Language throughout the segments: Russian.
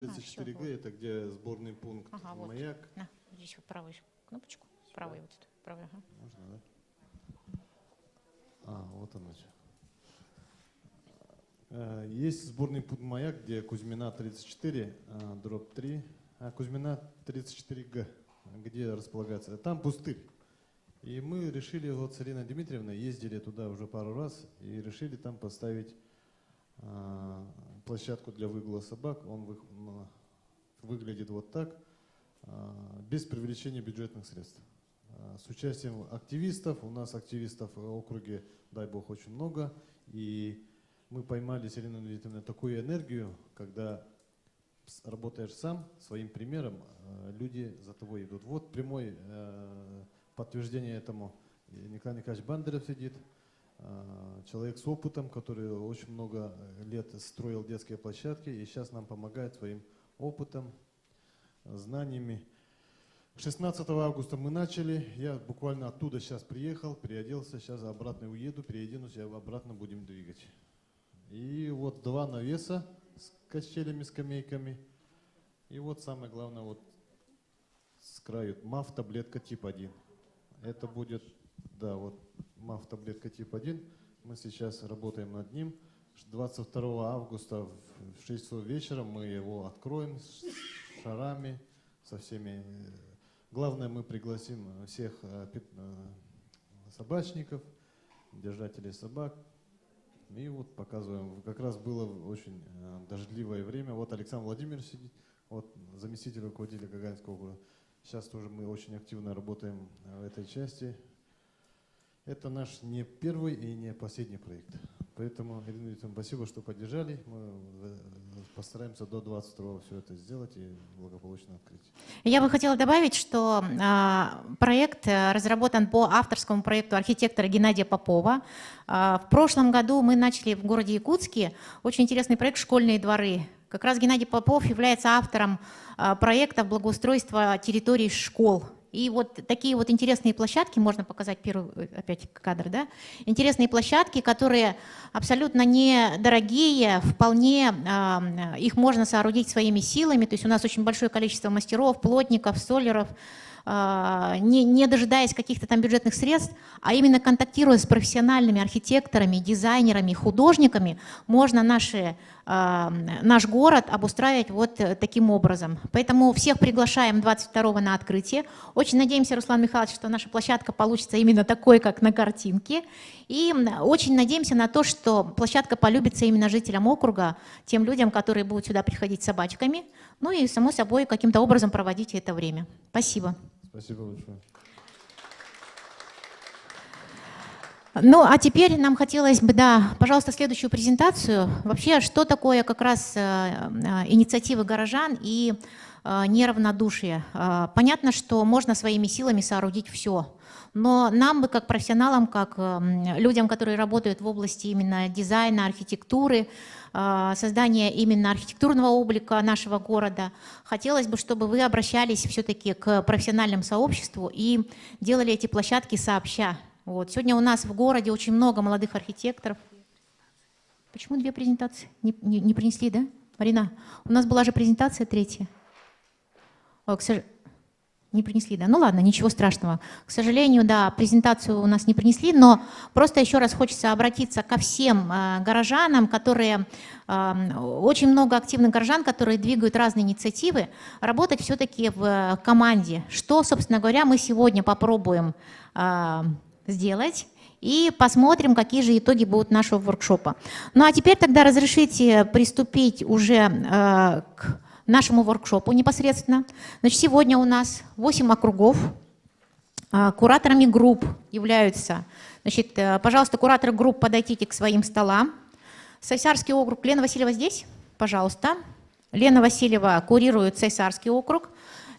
34Г это где сборный пункт «Маяк». Вот. На, здесь вот правую кнопочку. Правую вот эту. Правую, ага. Можно, да? Вот оно. Есть сборный пункт «Маяк», где Кузьмина 34, дробь 3, Кузьмина 34Г, где располагается. Там пустырь. И мы решили, вот с Ириной Дмитриевной ездили туда уже пару раз и решили там поставить площадку для выгула собак. Он выглядит вот так, без привлечения бюджетных средств. С участием активистов. У нас активистов в округе, дай бог, очень много. И мы поймали с Ириной Дмитриевной такую энергию, когда работаешь сам, своим примером, люди за тобой идут. Вот прямое подтверждение этому. Николай Николаевич Бандеров сидит, человек с опытом, который очень много лет строил детские площадки и сейчас нам помогает своим опытом, знаниями. 16 августа мы начали, я буквально оттуда сейчас приехал, переоделся, сейчас обратно уеду, переоденусь, и обратно будем двигать. И вот 2 навеса с качелями, скамейками. И вот самое главное, вот с краю МАФ таблетка тип 1. Это будет, да, вот МАФ таблетка тип 1. Мы сейчас работаем над ним. 22 августа в 6 часов вечера мы его откроем с шарами, со всеми. Главное, мы пригласим всех собачников, держателей собак. И вот показываем. Как раз было очень дождливое время. Вот Александр Владимирович сидит, вот заместитель руководителя Гагаринского округа. Сейчас тоже мы очень активно работаем в этой части. Это наш не первый и не последний проект. Поэтому, Ирина Ильичевна, спасибо, что поддержали. Мы постараемся до 22-го все это сделать и благополучно открыть. Я бы хотела добавить, что проект разработан по авторскому проекту архитектора Геннадия Попова. В прошлом году мы начали в городе Якутске очень интересный проект «Школьные дворы». Как раз Геннадий Попов является автором проекта благоустройства территорий школ. И вот такие вот интересные площадки, можно показать первый опять кадр, да? Интересные площадки, которые абсолютно недорогие, вполне их можно соорудить своими силами. То есть у нас очень большое количество мастеров, плотников, столяров, не дожидаясь каких-то там бюджетных средств, а именно контактируя с профессиональными архитекторами, дизайнерами, художниками, можно наш город обустраивать вот таким образом. Поэтому всех приглашаем 22-го на открытие. Очень надеемся, Руслан Михайлович, что наша площадка получится именно такой, как на картинке. И очень надеемся на то, что площадка полюбится именно жителям округа, тем людям, которые будут сюда приходить с собачками, ну и, само собой, каким-то образом проводить это время. Спасибо. Спасибо большое. Ну, а теперь нам хотелось бы, да, пожалуйста, следующую презентацию. Вообще, что такое как раз инициативы горожан и неравнодушие? Понятно, что можно своими силами соорудить все, но нам бы, как профессионалам, как людям, которые работают в области именно дизайна, архитектуры, создания именно архитектурного облика нашего города, хотелось бы, чтобы вы обращались все-таки к профессиональному сообществу и делали эти площадки сообща. Вот. Сегодня у нас в городе очень много молодых архитекторов. Почему 2 презентации? Не принесли, да? Марина, у нас была же презентация 3. Ой, не принесли, да? Ну ладно, ничего страшного. К сожалению, да, презентацию у нас не принесли, но просто еще раз хочется обратиться ко всем горожанам, которые, очень много активных горожан, которые двигают разные инициативы, работать все-таки в команде. Что, собственно говоря, мы сегодня попробуем сделать и посмотрим, какие же итоги будут нашего воркшопа. Ну а теперь тогда разрешите приступить уже к нашему воркшопу непосредственно. Значит, сегодня у нас 8 округов. Кураторами групп являются, значит, пожалуйста, кураторы групп, подойдите к своим столам. Сайсарский округ. Лена Васильева здесь? Пожалуйста. Лена Васильева курирует Сайсарский округ.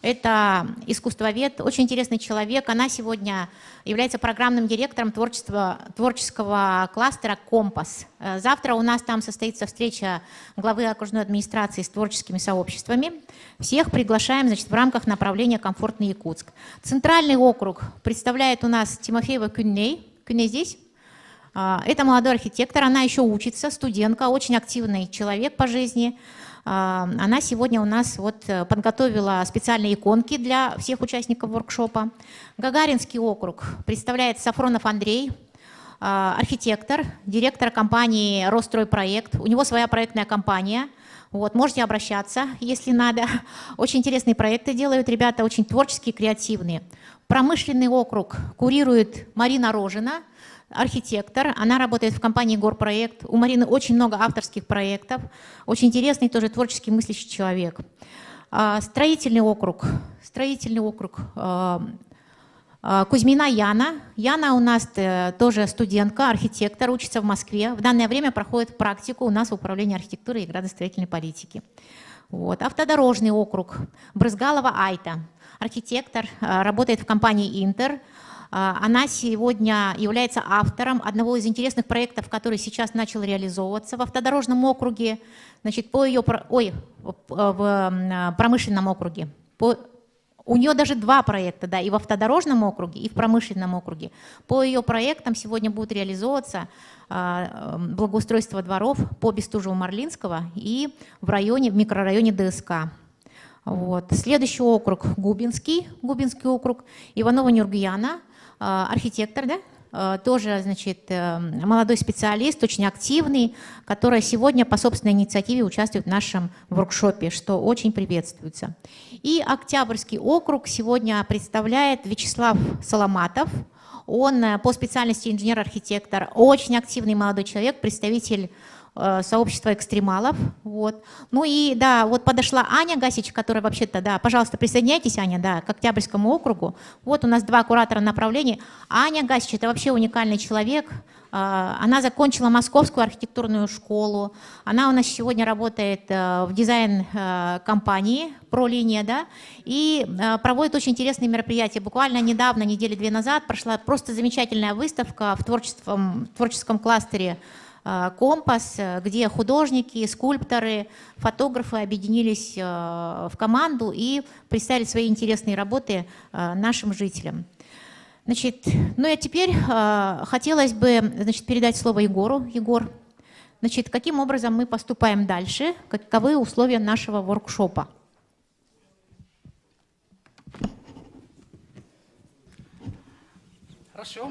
Это искусствовед, очень интересный человек. Она сегодня является программным директором творческого кластера «Компас». Завтра у нас там состоится встреча главы окружной администрации с творческими сообществами. Всех приглашаем, значит, в рамках направления «Комфортный Якутск». Центральный округ представляет у нас Тимофеева Кюнней. Кюнней здесь? Это молодой архитектор, она еще учится, студентка, очень активный человек по жизни. Она сегодня у нас вот подготовила специальные иконки для всех участников воркшопа. Гагаринский округ представляет Сафронов Андрей, архитектор, директор компании «Росстройпроект». У него своя проектная компания. Вот, можете обращаться, если надо. Очень интересные проекты делают ребята, очень творческие, креативные. Промышленный округ курирует Марина Рожина, архитектор. Она работает в компании «Горпроект». У Марины очень много авторских проектов. Очень интересный, тоже творчески мыслящий человек. Строительный округ. Кузьмина Яна. Яна у нас тоже студентка, архитектор, учится в Москве. В данное время проходит практику у нас в Управлении архитектуры и градостроительной политики. Вот. Автодорожный округ. Брызгалова Айта. Архитектор, работает в компании «Интер». Она сегодня является автором одного из интересных проектов, который сейчас начал реализовываться в автодорожном округе, значит, в промышленном округе. У нее даже два проекта, да, и в автодорожном округе, и в промышленном округе. По ее проектам сегодня будут реализовываться благоустройство дворов по Бестужево-Марлинского и в микрорайоне ДСК. Вот. Следующий округ Губинский округ, Иванова-Нюргияна, архитектор, да? Тоже, значит, молодой специалист, очень активный, который сегодня по собственной инициативе участвует в нашем воркшопе, что очень приветствуется. И Октябрьский округ сегодня представляет Вячеслав Соломатов. Он по специальности инженер-архитектор, очень активный молодой человек, представитель сообщества экстремалов. Вот. Ну и да, вот подошла Аня Гасич, которая вообще-то, да, пожалуйста, присоединяйтесь, Аня, да, к Октябрьскому округу. Вот у нас два куратора направлений. Аня Гасич — это вообще уникальный человек. Она закончила Московскую архитектурную школу. Она у нас сегодня работает в дизайн-компании «Пролиния», да, и проводит очень интересные мероприятия. Буквально недавно, недели две назад, прошла просто замечательная выставка в творческом кластере «Компас», где художники, скульпторы, фотографы объединились в команду и представили свои интересные работы нашим жителям. Значит, ну и теперь хотелось бы, значит, передать слово Егору. Егор, значит, каким образом мы поступаем дальше? Каковы условия нашего воркшопа? Хорошо.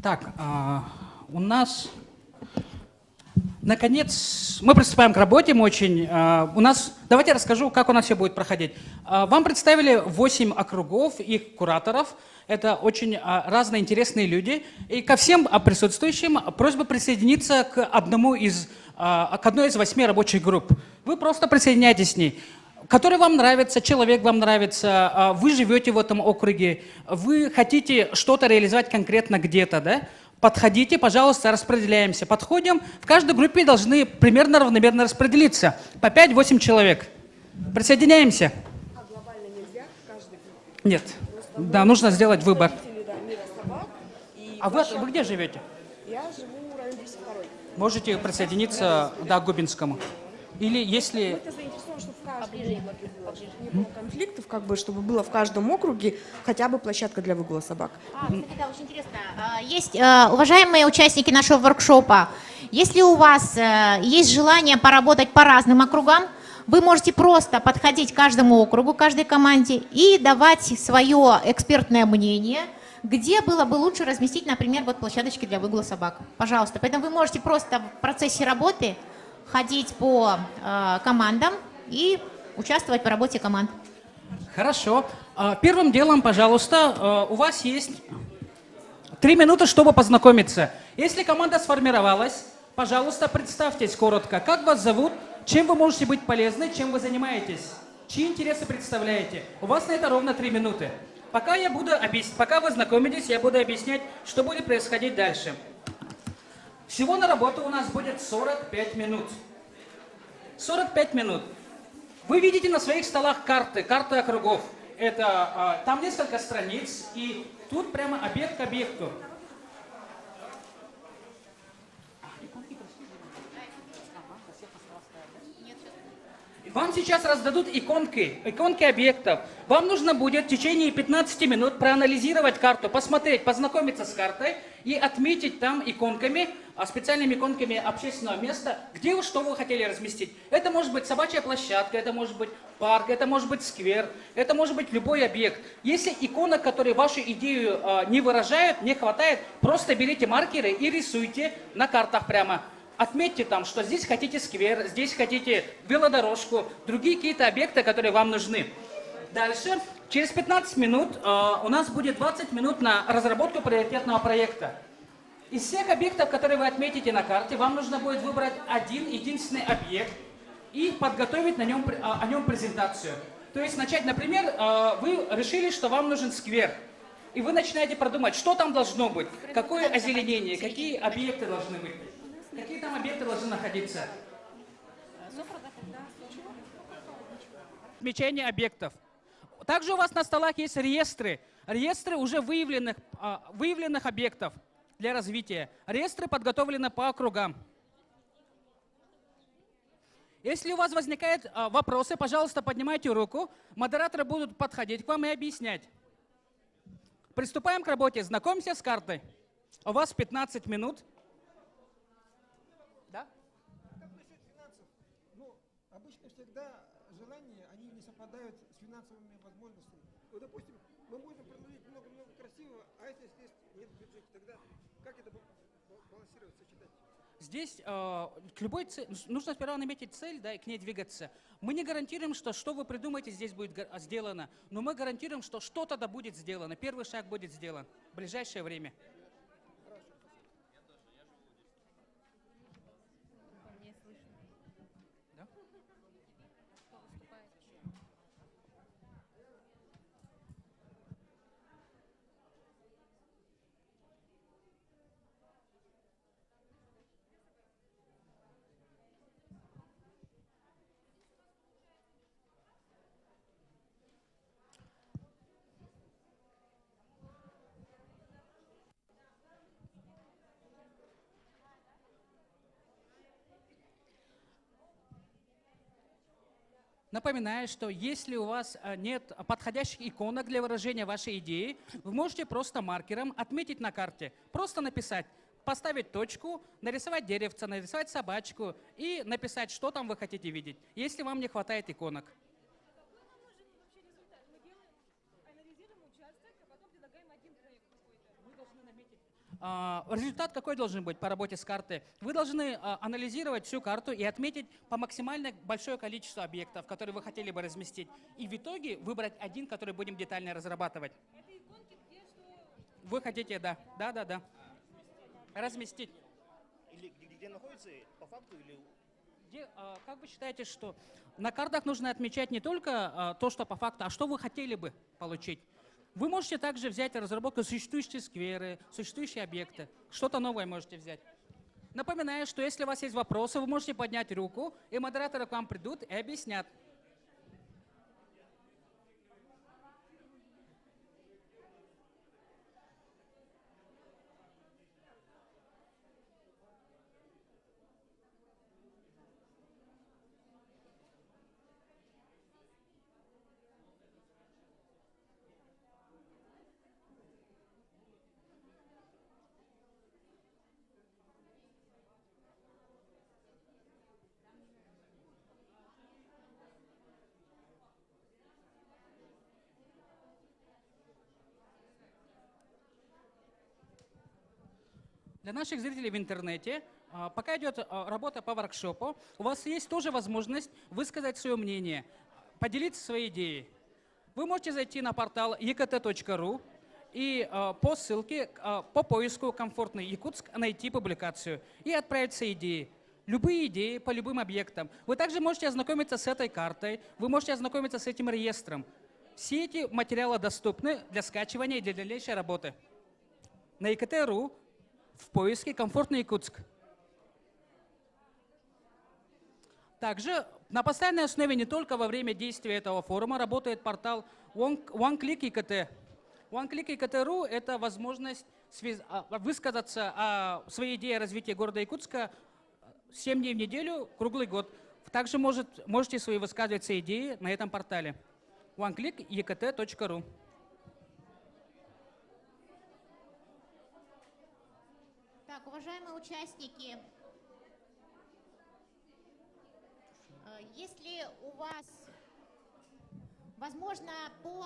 Так, у нас, наконец, мы приступаем к работе, давайте я расскажу, как у нас все будет проходить. Вам представили 8 округов, их кураторов, это очень разные интересные люди, и ко всем присутствующим просьба присоединиться к одной из 8 рабочих групп. Вы просто присоединяйтесь к ней. Который вам нравится, человек вам нравится, вы живете в этом округе, вы хотите что-то реализовать конкретно где-то, да? Подходите, пожалуйста, распределяемся. Подходим, в каждой группе должны примерно равномерно распределиться, по 5-8 человек. Присоединяемся. А глобально нельзя? Каждый? Нет, да, нужно сделать выбор. Да, «Мира собак». А вы где живете? Я живу в районе 202. Можете присоединиться, да, к Губинскому. Или если... Мы-то заинтересованы, чтобы в каждом округе не было конфликтов, как бы, чтобы было в каждом округе хотя бы площадка для выгула собак. Кстати, да, очень интересно. Есть, уважаемые участники нашего воркшопа, если у вас есть желание поработать по разным округам, вы можете просто подходить к каждому округу, каждой команде и давать свое экспертное мнение, где было бы лучше разместить, например, вот площадочки для выгула собак. Пожалуйста. Поэтому вы можете просто в процессе работы ходить по командам и участвовать в работе команд. Хорошо. Первым делом, пожалуйста, у вас есть 3 минуты, чтобы познакомиться. Если команда сформировалась, пожалуйста, представьтесь коротко. Как вас зовут, чем вы можете быть полезны, чем вы занимаетесь, чьи интересы представляете. У вас на это ровно 3 минуты. Пока вы знакомитесь, я буду объяснять, что будет происходить дальше. Всего на работу у нас будет 45 минут. 45 минут. Вы видите на своих столах карты округов. Там несколько страниц, и тут прямо объект к объекту. Вам сейчас раздадут иконки объектов. Вам нужно будет в течение 15 минут проанализировать карту, посмотреть, познакомиться с картой и отметить там иконками, специальными иконками общественного места, где вы что вы хотели разместить. Это может быть собачья площадка, это может быть парк, это может быть сквер, это может быть любой объект. Если иконок, которые вашу идею не выражают, не хватает, просто берите маркеры и рисуйте на картах прямо. Отметьте там, что здесь хотите сквер, здесь хотите велодорожку, другие какие-то объекты, которые вам нужны. Дальше, через 15 минут у нас будет 20 минут на разработку приоритетного проекта. Из всех объектов, которые вы отметите на карте, вам нужно будет выбрать один единственный объект и подготовить о нем презентацию. То есть начать, например, вы решили, что вам нужен сквер. И вы начинаете продумать, что там должно быть, какое озеленение, какие объекты должны быть. Какие там объекты должны находиться? Отмечание объектов. Также у вас на столах есть реестры. Реестры уже выявленных объектов для развития. Реестры подготовлены по округам. Если у вас возникают вопросы, пожалуйста, поднимайте руку. Модераторы будут подходить к вам и объяснять. Приступаем к работе. Знакомься с картой. У вас 15 минут. Да? Как насчет финансов? Ну, обычно всегда желания, они не совпадают с финансовыми возможностями. Вот, допустим, мы можем предложить много-много красивого, а если здесь нет бюджета, тогда как это балансировать, сочетать? Здесь к любой нужно сперва наметить цель, да, и к ней двигаться. Мы не гарантируем, что вы придумаете, здесь будет сделано, но мы гарантируем, что что-то да будет сделано. Первый шаг будет сделан в ближайшее время. Напоминаю, что если у вас нет подходящих иконок для выражения вашей идеи, вы можете просто маркером отметить на карте, просто написать, поставить точку, нарисовать деревце, нарисовать собачку и написать, что там вы хотите видеть, если вам не хватает иконок. Результат какой должен быть по работе с картой? Вы должны анализировать всю карту и отметить по максимально большое количество объектов, которые вы хотели бы разместить. И в итоге выбрать один, который будем детально разрабатывать. Это иконки, где что? Вы хотите, да. Разместить. Или где находится по факту или... Как вы считаете, что на картах нужно отмечать не только то, что по факту, а что вы хотели бы получить? Вы можете также взять разработку существующие скверы, существующие объекты. Что-то новое можете взять. Напоминаю, что если у вас есть вопросы, вы можете поднять руку, и модераторы к вам придут и объяснят. Для наших зрителей в интернете, пока идет работа по воркшопу, у вас есть тоже возможность высказать свое мнение, поделиться своей идеей. Вы можете зайти на портал ekt.ru и по ссылке, по поиску «Комфортный Якутск» найти публикацию и отправить свои идеи. Любые идеи по любым объектам. Вы также можете ознакомиться с этой картой, вы можете ознакомиться с этим реестром. Все эти материалы доступны для скачивания и для дальнейшей работы. На ekt.ru в поиске «Комфортный Якутск». Также на постоянной основе не только во время действия этого форума работает портал OneClick IKT. OneClick IKT.ru – это возможность высказаться о своей идее развития города Якутска 7 дней в неделю, круглый год. Также можете свои высказывать свои идеи на этом портале oneclick.ekt.ru. Так, уважаемые участники, если у вас, возможно, по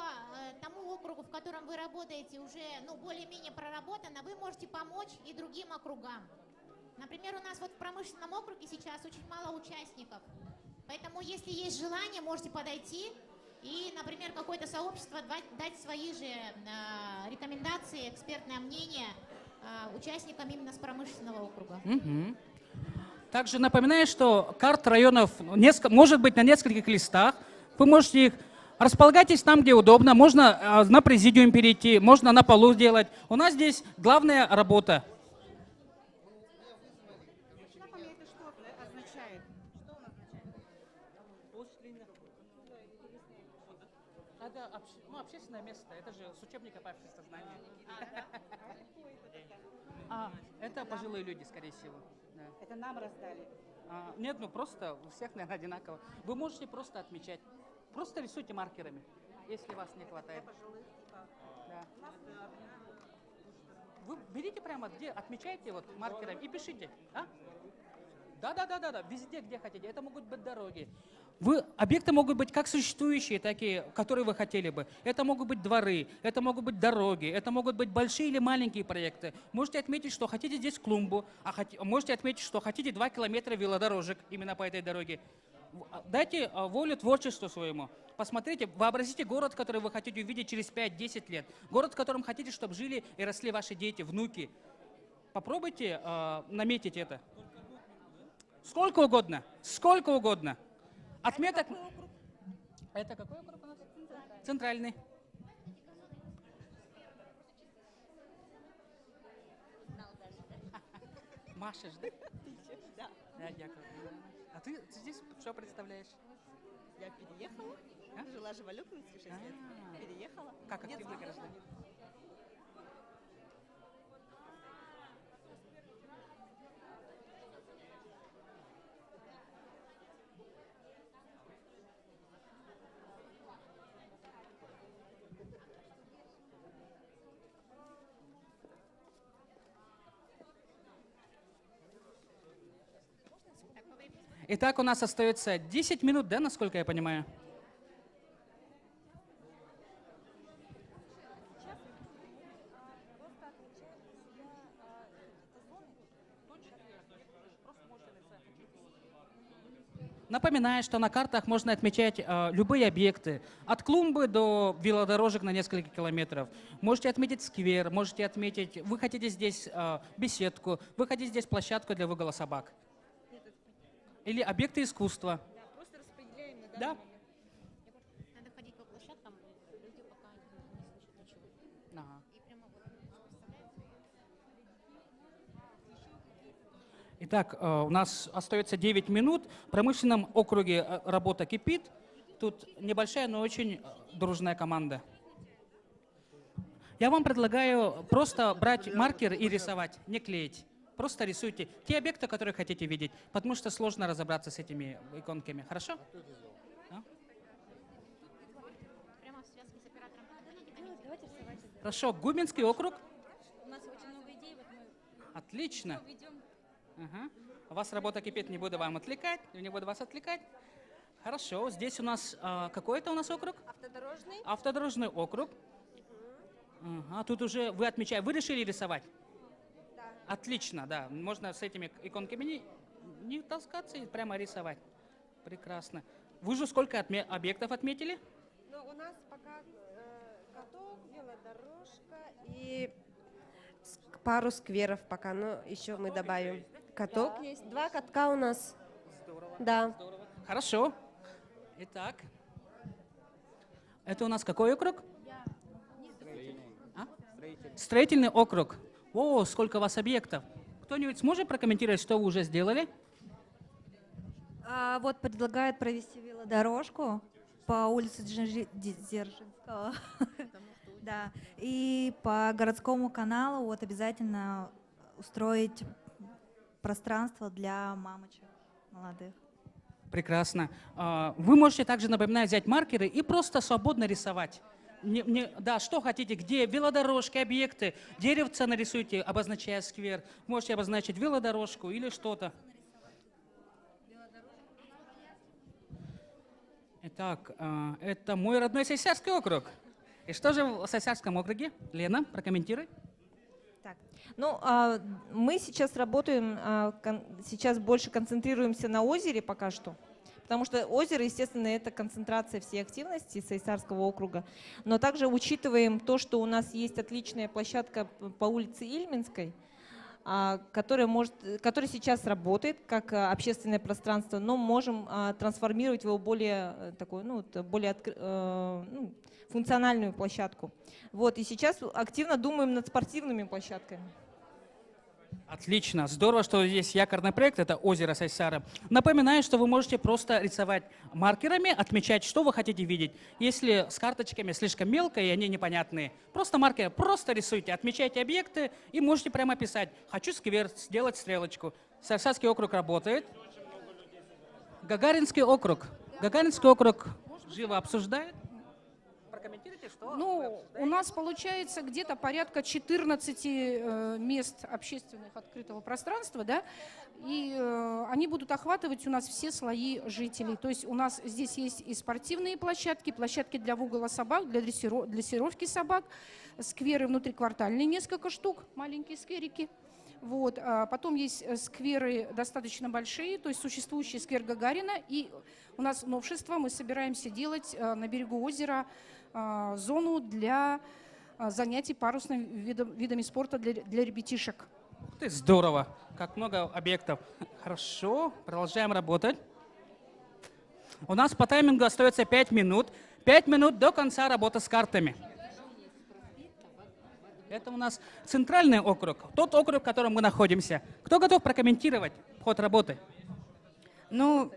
тому округу, в котором вы работаете, уже более-менее проработано, вы можете помочь и другим округам. Например, у нас вот в промышленном округе сейчас очень мало участников, поэтому если есть желание, можете подойти и, например, какое-то сообщество дать свои же рекомендации, экспертное мнение участникам именно с промышленного округа. Также напоминаю, что карт районов может быть на нескольких листах. Вы можете их располагайтесь там, где удобно. Можно на президиум перейти, можно на полу сделать. У нас здесь главная работа. Это общественное место, это же с учебника по обществознанию. Это пожилые люди, скорее всего. Да. Это нам раздали. Нет, просто у всех, наверное, одинаково. Вы можете просто отмечать. Просто рисуйте маркерами, если вас не хватает. Да. Вы берите прямо где, отмечайте вот маркерами и пишите. Да, везде, где хотите. Это могут быть дороги. Объекты могут быть как существующие, так и которые вы хотели бы. Это могут быть дворы, это могут быть дороги, это могут быть большие или маленькие проекты. Можете отметить, что хотите здесь клумбу, можете отметить, что хотите 2 километра велодорожек именно по этой дороге. Дайте волю творчеству своему. Посмотрите, вообразите город, который вы хотите увидеть через 5-10 лет. Город, в котором хотите, чтобы жили и росли ваши дети, внуки. Попробуйте наметить это. Сколько угодно. Сколько угодно. Отметок. Это какой округ у нас? Центральный. Машешь, да? Да. Да, дякую. А ты здесь что представляешь? Я переехала. Жила же в Алюкинске 6 лет. Переехала. Как активный гражданин? Итак, у нас остается 10 минут, да, насколько я понимаю? Напоминаю, что на картах можно отмечать любые объекты, от клумбы до велодорожек на несколько километров. Можете отметить сквер, можете отметить, вы хотите здесь беседку, вы хотите здесь площадку для выгула собак. Или объекты искусства. Да, просто распределяем на Да. Надо ходить по площадкам, люди пока не слышат ничего. Ага. И прямо вот представляется. Итак, у нас остается 9 минут. В промышленном округе работа кипит. Тут небольшая, но очень дружная команда. Я вам предлагаю просто брать маркер и рисовать, не клеить. Просто рисуйте те объекты, которые хотите видеть, потому что сложно разобраться с этими иконками. Хорошо? Да? Прямо в связке с оператором. Давайте рисовать. Хорошо. Губинский округ. У нас очень много идей, вот мы Отлично. ведем. Ага. У вас работа кипит, не буду вам отвлекать, не буду вас отвлекать. Хорошо. Здесь у нас, какой это у нас округ? Автодорожный. Автодорожный округ. Ага, тут уже вы отмечаете, вы решили рисовать? Да. Отлично, да. Можно с этими иконками не таскаться и прямо рисовать. Прекрасно. Вы же сколько объектов отметили? Но у нас пока каток, велодорожка и пару скверов пока, но еще мы добавим. Каток есть. 2 катка у нас. Здорово. Да. Здорово. Хорошо. Итак, это у нас какой округ? Строительный округ. О, сколько у вас объектов. Кто-нибудь сможет прокомментировать, что вы уже сделали? Вот предлагают провести велодорожку по улице Дзержинского. Да. И по городскому каналу вот обязательно устроить пространство для мамочек молодых. Прекрасно. Вы можете также, напоминать, взять маркеры и просто свободно рисовать. Да, что хотите, где велодорожки, объекты, деревца нарисуйте, обозначая сквер. Можете обозначить велодорожку или что-то. Итак, это мой родной Сосярский округ. И что же в Сосярском округе? Лена, прокомментируй. Так, ну, мы сейчас работаем, сейчас больше концентрируемся на озере пока что, потому что озеро, естественно, это концентрация всей активности Сосярского округа, но также учитываем то, что у нас есть отличная площадка по улице Ильминской, которая сейчас работает как общественное пространство, но можем трансформировать его в более такой, функциональную площадку. Вот, и сейчас активно думаем над спортивными площадками. Отлично, здорово, что здесь якорный проект, это озеро Сосяра. Напоминаю, что вы можете просто рисовать маркерами, отмечать, что вы хотите видеть. Если с карточками слишком мелко и они непонятные, просто маркеры, просто рисуйте, отмечайте объекты и можете прямо писать «хочу сквер», сделать стрелочку. Сосярский округ работает. Гагаринский округ живо обсуждает. Прокомментируйте, что вы Ну, обсуждаете. у нас получается где-то порядка 14 мест общественных открытого пространства, да, и они будут охватывать у нас все слои жителей. То есть у нас здесь есть и спортивные площадки, площадки для выгула собак, для дрессировки собак, скверы внутриквартальные несколько штук, маленькие скверики. Вот. Потом есть скверы достаточно большие, то есть существующий сквер Гагарина. И у нас новшество, мы собираемся делать на берегу озера зону для занятий парусными видами спорта для ребятишек. Ух ты, здорово, как много объектов. Хорошо, продолжаем работать. У нас по таймингу остается 5 минут. 5 минут до конца работы с картами. Это у нас центральный округ, тот округ, в котором мы находимся. Кто готов прокомментировать ход работы? Ну,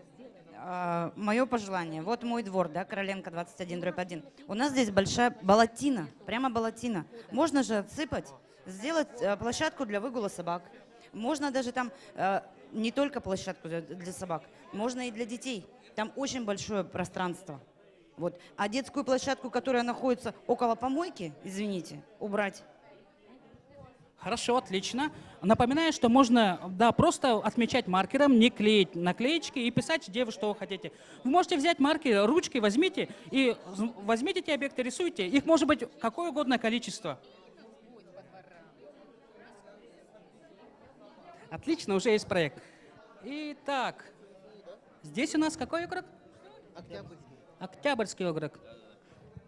мое пожелание. Вот мой двор, да, Короленко 21/1. У нас здесь большая болотина, прямо болотина. Можно же отсыпать, сделать площадку для выгула собак. Можно даже там не только площадку для собак, можно и для детей. Там очень большое пространство. Вот. А детскую площадку, которая находится около помойки, извините, убрать. Хорошо, отлично. Напоминаю, что можно, да, просто отмечать маркером, не клеить наклеечки и писать, где вы что хотите. Вы можете взять маркер, ручки возьмите и возьмите эти объекты, рисуйте. Их может быть какое угодно количество. Отлично, уже есть проект. Итак, здесь у нас какой округ? Октябрьский округ.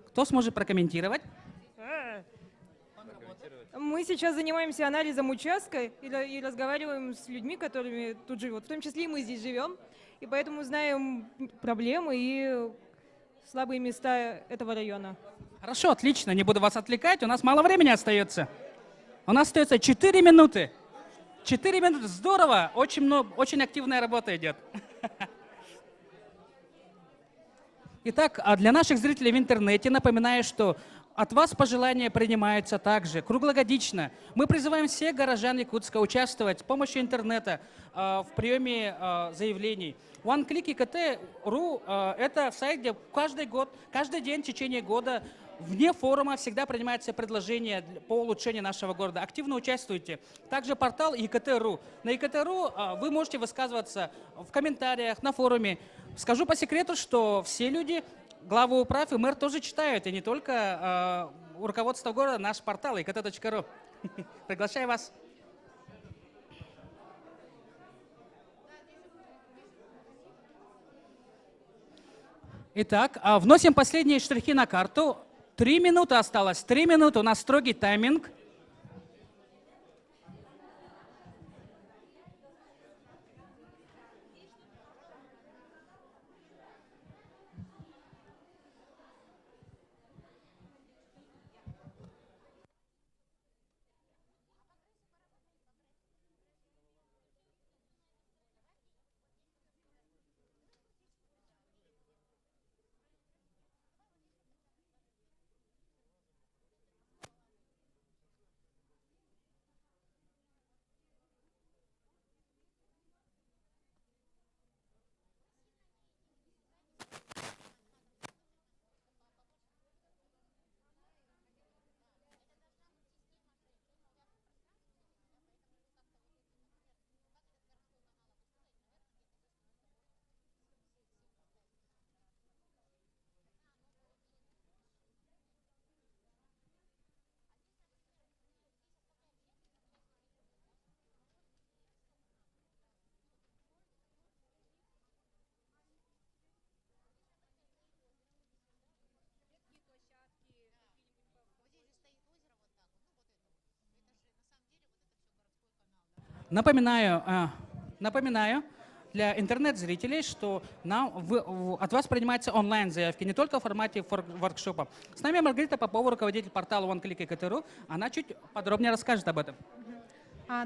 Кто сможет прокомментировать? Мы сейчас занимаемся анализом участка и разговариваем с людьми, которыми тут живут. В том числе и мы здесь живем. И поэтому знаем проблемы и слабые места этого района. Хорошо, отлично, не буду вас отвлекать. У нас мало времени остается. У нас остается 4 минуты. 4 минуты, здорово. Очень активная работа идет. Итак, а для наших зрителей в интернете напоминаю, что от вас пожелания принимаются также круглогодично. Мы призываем всех горожан Якутска участвовать с помощью интернета в приеме заявлений. OneClick.ekt.ru это сайт, где каждый день в течение года вне форума всегда принимаются предложения по улучшению нашего города. Активно участвуйте. Также портал ЕКТ.ру. На ЕКТ.ру вы можете высказываться в комментариях, на форуме. Скажу по секрету, что все люди, главы управ и мэр тоже читают, и не только руководство города, наш портал ekt.ru. Приглашаю вас. Итак, вносим последние штрихи на карту. 3 минуты осталось. 3 минуты. У нас строгий тайминг. Напоминаю для интернет-зрителей, что от вас принимаются онлайн-заявки, не только в формате воркшопа. С нами Маргарита Попова, руководитель портала OneClick.ru. Она чуть подробнее расскажет об этом.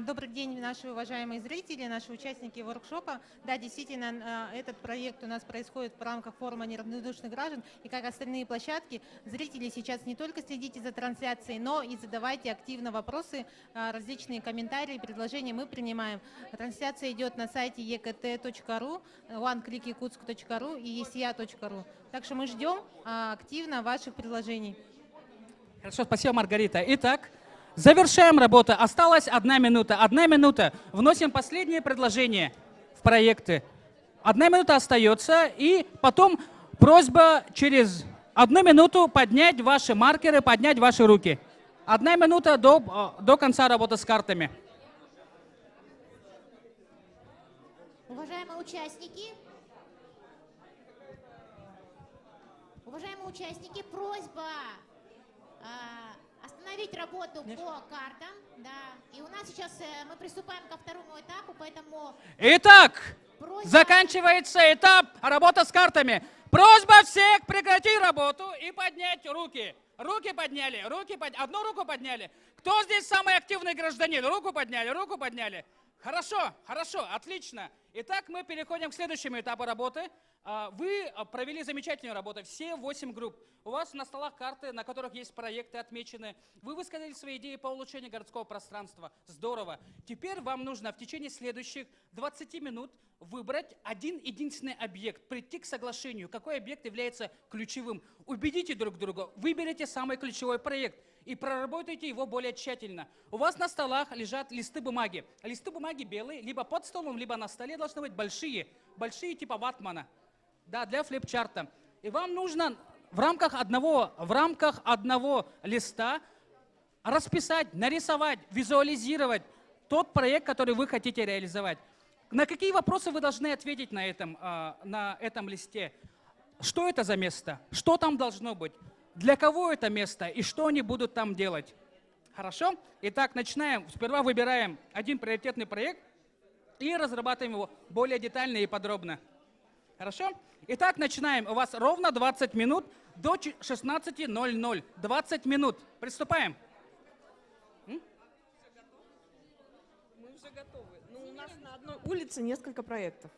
Добрый день, наши уважаемые зрители, наши участники воркшопа. Да, действительно, этот проект у нас происходит в рамках форума неравнодушных граждан. И как остальные площадки, зрители сейчас не только следите за трансляцией, но и задавайте активно вопросы, различные комментарии, предложения мы принимаем. Трансляция идет на сайте ekt.ru, oneclickyakutsк.ru и esia.ru. Так что мы ждем активно ваших предложений. Хорошо, спасибо, Маргарита. Итак, завершаем работу. Осталась 1 минута. 1 минута. Вносим последнее предложение в проекты. 1 минута остается. И потом просьба через 1 минуту поднять ваши маркеры, поднять ваши руки. 1 минута до конца работы с картами. Уважаемые участники, просьба остановить работу по картам, да. И у нас сейчас мы приступаем ко второму этапу, поэтому... Итак, заканчивается этап работы с картами. Просьба всех прекратить работу и поднять руки. Руки подняли, одну руку подняли. Кто здесь самый активный гражданин? Руку подняли, руку подняли. Хорошо, хорошо, отлично. Итак, мы переходим к следующему этапу работы. Вы провели замечательную работу, все 8 групп. У вас на столах карты, на которых есть проекты отмечены. Вы высказали свои идеи по улучшению городского пространства. Здорово. Теперь вам нужно в течение следующих 20 минут выбрать один единственный объект, прийти к соглашению, какой объект является ключевым. Убедите друг друга, выберите самый ключевой проект и проработайте его более тщательно. У вас на столах лежат листы бумаги. Листы бумаги белые, либо под столом, либо на столе должны быть большие типа ватмана. Да, для флипчарта. И вам нужно в рамках одного листа расписать, нарисовать, визуализировать тот проект, который вы хотите реализовать. На какие вопросы вы должны ответить на этом листе? Что это за место? Что там должно быть? Для кого это место? И что они будут там делать? Хорошо? Итак, начинаем. Сперва выбираем один приоритетный проект и разрабатываем его более детально и подробно. Хорошо? Итак, начинаем. У вас ровно 20 минут до 16:00. 20 минут. Приступаем. Мы уже готовы. Но у нас на одной улице несколько проектов.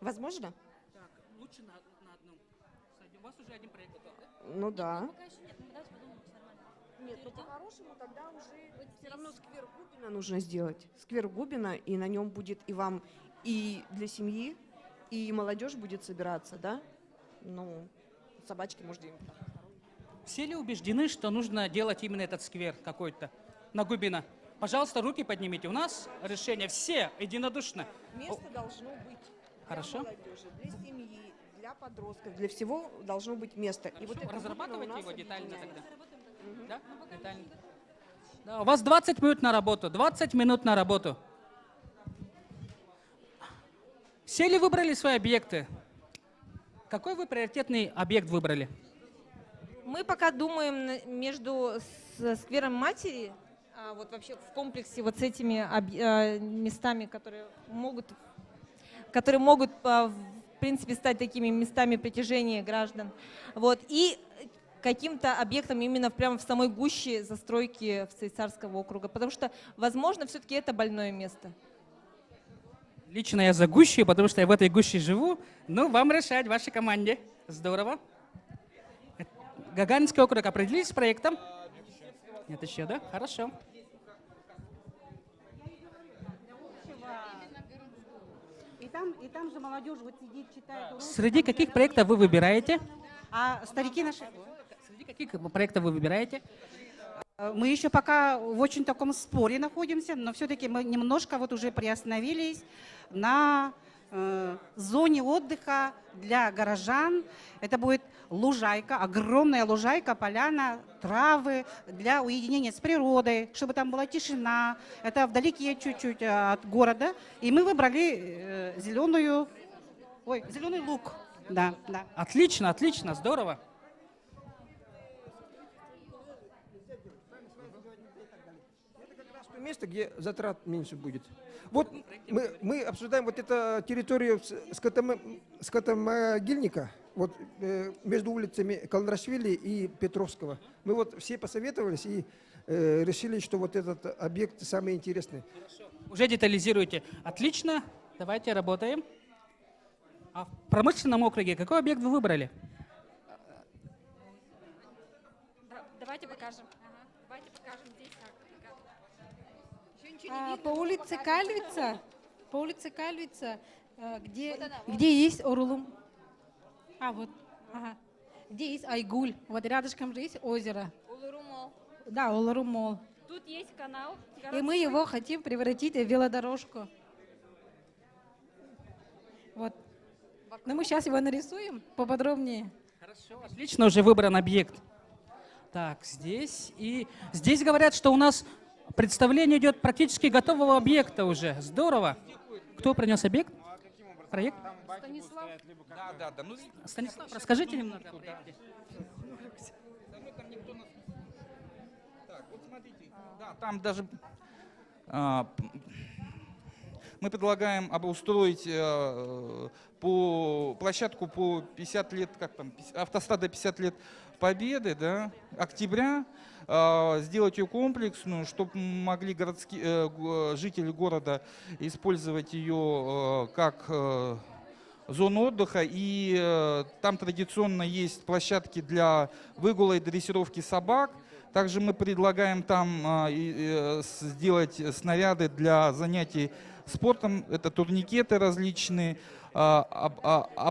Возможно? Так, лучше на одном. У вас уже один проект готов, да? Ну да. Нет, но по-хорошему тогда уже все равно сквер Губина нужно сделать. Сквер Губина, и на нем будет и вам, и для семьи, и молодежь будет собираться, да? Ну, собачки, может, где-нибудь там. Все ли убеждены, что нужно делать именно этот сквер какой-то на Губина? Пожалуйста, руки поднимите. У нас решение все единодушно. Место должно быть Хорошо. для молодежи, для семьи, для подростков, для всего должно быть место. Хорошо. И вот это разрабатывайте Губина у его нас детально объединяет. тогда. Да? Детально. Да, у вас 20 минут на работу. 20 минут на работу. Все ли выбрали свои объекты? Какой вы приоритетный объект выбрали? Мы пока думаем между сквером Матери, вот вообще в комплексе вот с этими местами, которые могут, в принципе, стать такими местами притяжения граждан. Вот, и каким-то объектом именно прямо в самой гуще застройки Цейсарского округа, потому что, возможно, все-таки это больное место. Лично я за гущей, потому что я в этой гуще живу. Ну, вам решать, вашей команде. Здорово. Гагаринский округ определились с проектом? Нет еще, да? Хорошо. И там же молодежь вот сидит, читает. Среди каких проектов вы выбираете? А старики наши... Среди каких проектов вы выбираете? Мы еще пока в очень таком споре находимся, но все-таки мы немножко вот уже приостановились на зоне отдыха для горожан. Это будет лужайка, огромная лужайка, поляна, травы для уединения с природой, чтобы там была тишина. Это вдалеке чуть-чуть от города. И мы выбрали зеленый луг. Да, да. Отлично, отлично, здорово. место, где затрат меньше будет. Вот мы обсуждаем вот эту территорию скотомогильника, вот между улицами Каландрашвили и Петровского. Мы вот все посоветовались и решили, что вот этот объект самый интересный. Уже детализируете. Отлично. Давайте работаем. А в промышленном округе какой объект вы выбрали? Давайте покажем. Давайте покажем здесь. По улице Кальвица, где есть Орулум. Где есть Айгуль. Вот рядышком же есть озеро. Улурумол. Да, Улурумол. Тут есть канал. И мы его хотим превратить в велодорожку. Вот. Но мы сейчас его нарисуем поподробнее. Хорошо, отлично, уже выбран объект. Так, здесь. И здесь говорят, что у нас представление идет практически готового объекта уже. Здорово. Кто принес объект? Проект? Станислав. Да. Ну, Станислав, расскажите немного о проекте. Так, вот смотрите. Да, там даже мы предлагаем обустроить площадку по 50 лет, как там, автострада 50 лет Победы, да, октября, сделать ее комплексную, чтобы могли жители города использовать ее как зону отдыха. И там традиционно есть площадки для выгула и дрессировки собак. Также мы предлагаем там сделать снаряды для занятий спортом. Это турникеты различные.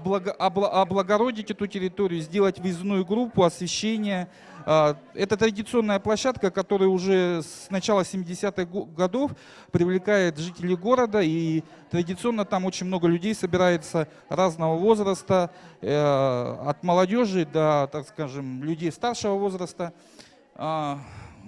Облагородить эту территорию, сделать въездную группу, освещение. Это традиционная площадка, которая уже с начала 70-х годов привлекает жителей города, и традиционно там очень много людей собирается разного возраста, от молодежи до, так скажем, людей старшего возраста.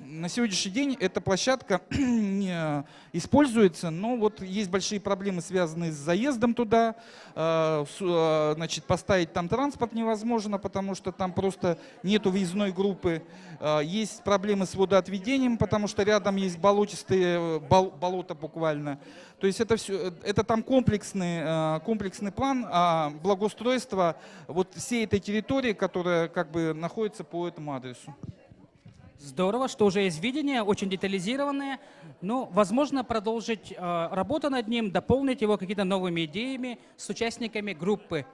На сегодняшний день эта площадка не используется, но вот есть большие проблемы, связанные с заездом туда. Значит, поставить там транспорт невозможно, потому что там просто нету въездной группы. Есть проблемы с водоотведением, потому что рядом есть болотистые болота буквально. То есть это все, это там комплексный план благоустройства вот всей этой территории, которая как бы находится по этому адресу. Здорово, что уже есть видение, очень детализированное. Но, возможно, продолжить работу над ним, дополнить его какими-то новыми идеями с участниками группы.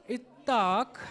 Итак...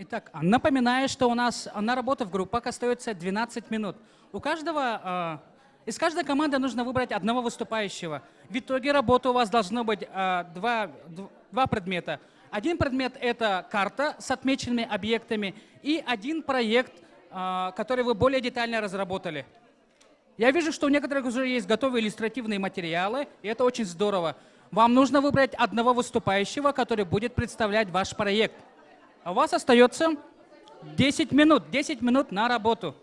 Итак, напоминаю, что у нас на работу в группах остается 12 минут. У каждого Из каждой команды нужно выбрать одного выступающего. В итоге работы у вас должно быть два предмета. Один предмет — это карта с отмеченными объектами, и один проект, который вы более детально разработали. Я вижу, что у некоторых уже есть готовые иллюстративные материалы, и это очень здорово. Вам нужно выбрать одного выступающего, который будет представлять ваш проект. А у вас остается 10 минут на работу.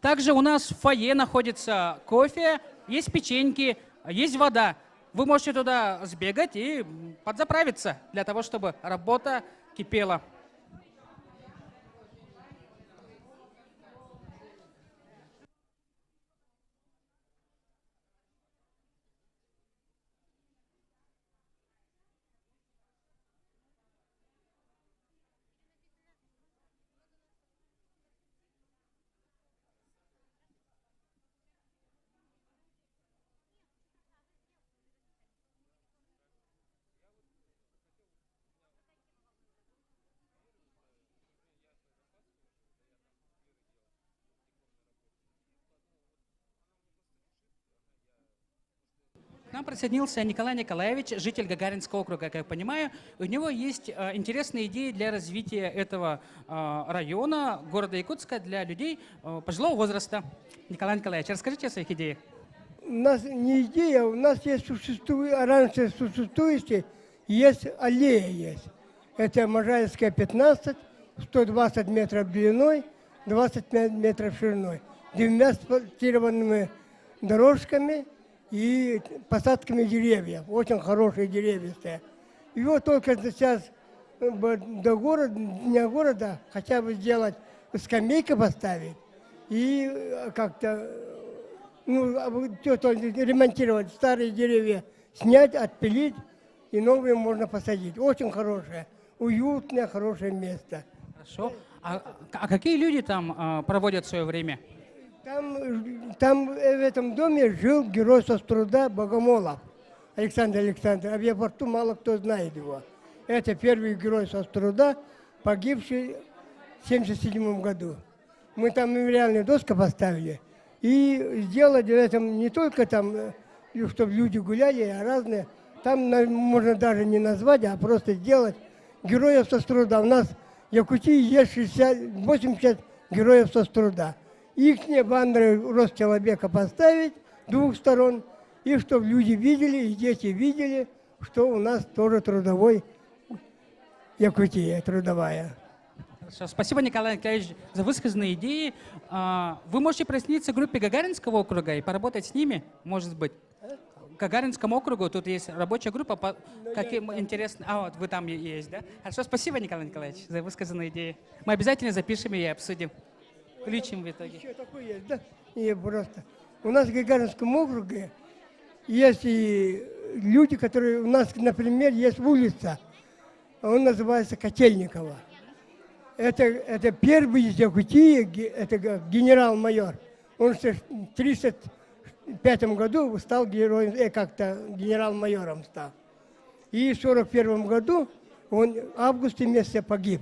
Также у нас в фойе находится кофе, есть печеньки, есть вода. Вы можете туда сбегать и подзаправиться для того, чтобы работа кипела. К нам присоединился Николай Николаевич, житель Гагаринского округа, как я понимаю. У него есть интересные идеи для развития этого района, города Якутска, для людей пожилого возраста. Николай Николаевич, расскажите о своих идеях. У нас не идея, у нас есть раньше существующие, есть аллея есть. Это Можайская, 15, 120 метров длиной, 25 метров шириной. Двумя асфальтированными дорожками и посадками деревьев. Очень хорошие деревья стоят. И вот только сейчас до города, дня города хотя бы сделать, скамейку поставить и как-то ремонтировать старые деревья, снять, отпилить и новые можно посадить. Очень хорошее, уютное, хорошее место. Хорошо. А какие люди там проводят свое время? Там в этом доме жил герой соцтруда Богомолов Александр Александрович. В аэропорту мало кто знает его. Это первый герой соцтруда, погибший в 1977 году. Мы там мемориальную доску поставили и сделали в этом не только там, чтобы люди гуляли, а разные. Там можно даже не назвать, а просто сделать героев соцтруда. У нас в Якутии есть 80 героев соцтруда. Ихние баннеры рост человека поставить с двух сторон, и чтобы люди видели, и дети видели, что у нас тоже трудовой Якутия, трудовая. Хорошо. Спасибо, Николай Николаевич, за высказанные идеи. Вы можете присоединиться к группе Гагаринского округа и поработать с ними, может быть. К Гагаринскому округу тут есть рабочая группа. Каким интересным... вот вы там есть, да? Хорошо, спасибо, Николай Николаевич, за высказанные идеи. Мы обязательно запишем и обсудим. Включим в итоге. Еще такое есть, да? И просто. У нас в Гагаринском округе есть и люди, которые... У нас, например, есть улица. Он называется Котельникова. Это первый из Якутии, это генерал-майор. Он в 1935 году стал героем, как-то генерал-майором стал. И в 1941 году он в августе месяце погиб.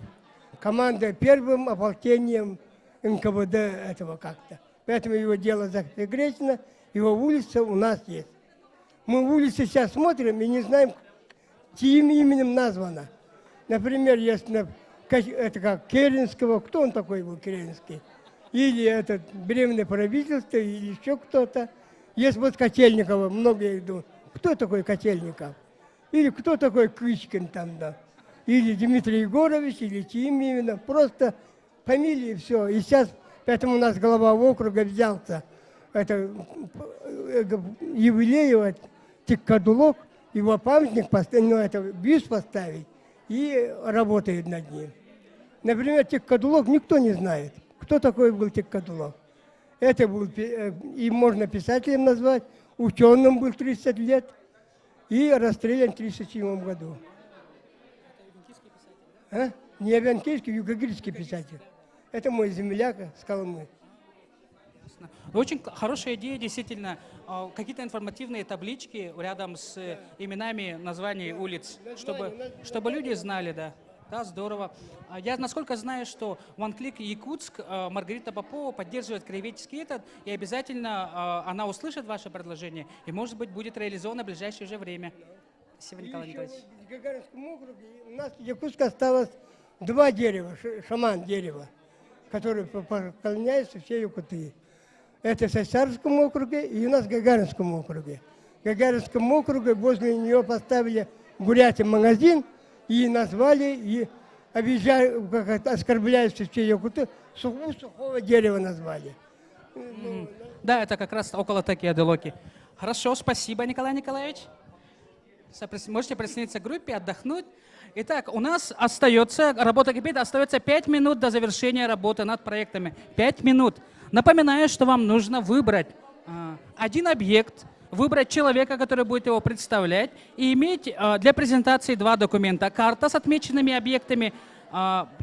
Команда первым ополчением НКВД этого как-то. Поэтому его дело засекречено, его улица у нас есть. Мы в улице сейчас смотрим и не знаем, чьим именем названо. Например, есть это как Керенского, кто он такой был, Керенский? Или это Временное правительство, или еще кто-то. Есть вот Котельникова, многие думают, кто такой Котельников? Или кто такой Кычкин там, да? Или Дмитрий Егорович, или чьим именем. Просто фамилии, все. И сейчас, поэтому у нас глава округа взялся, это Евлеева, Тиккадулок, его памятник поставить, это бюст поставить, и работает над ним. Например, Тиккадулок никто не знает, кто такой был Тиккадулок. Это был, и можно писателем назвать, ученым был 30 лет, и расстрелян в 1937 году. Не авианкийский, югогирский писатель. Это мой земляк с Колымы. Очень хорошая идея, действительно. Какие-то информативные таблички рядом с именами названий улиц, чтобы люди знали, да. Да, здорово. Я насколько знаю, что One Click Якутск, Маргарита Попова поддерживает краеведческий этот, и обязательно она услышит ваше предложение, и, может быть, будет реализовано в ближайшее же время. Спасибо, Николай Николаевич. В Гагаринском округе у нас в Якутске осталось 2 дерева, шаман дерева, которые поклоняются все якуты. Это в Сайсарском округе и у нас в Гагаринском округе. В Гагаринском округе возле нее поставили Бурятия магазин и назвали, и обижают, как оскорбляются все якуты, сухого дерева назвали. Да, это как раз около Такия-де-Локи. Хорошо, спасибо, Николай Николаевич. Можете присоединиться к группе, отдохнуть. Итак, у нас остается, работа кипит, остается 5 минут до завершения работы над проектами. 5 минут. Напоминаю, что вам нужно выбрать один объект, выбрать человека, который будет его представлять, и иметь для презентации 2 документа. Карта с отмеченными объектами,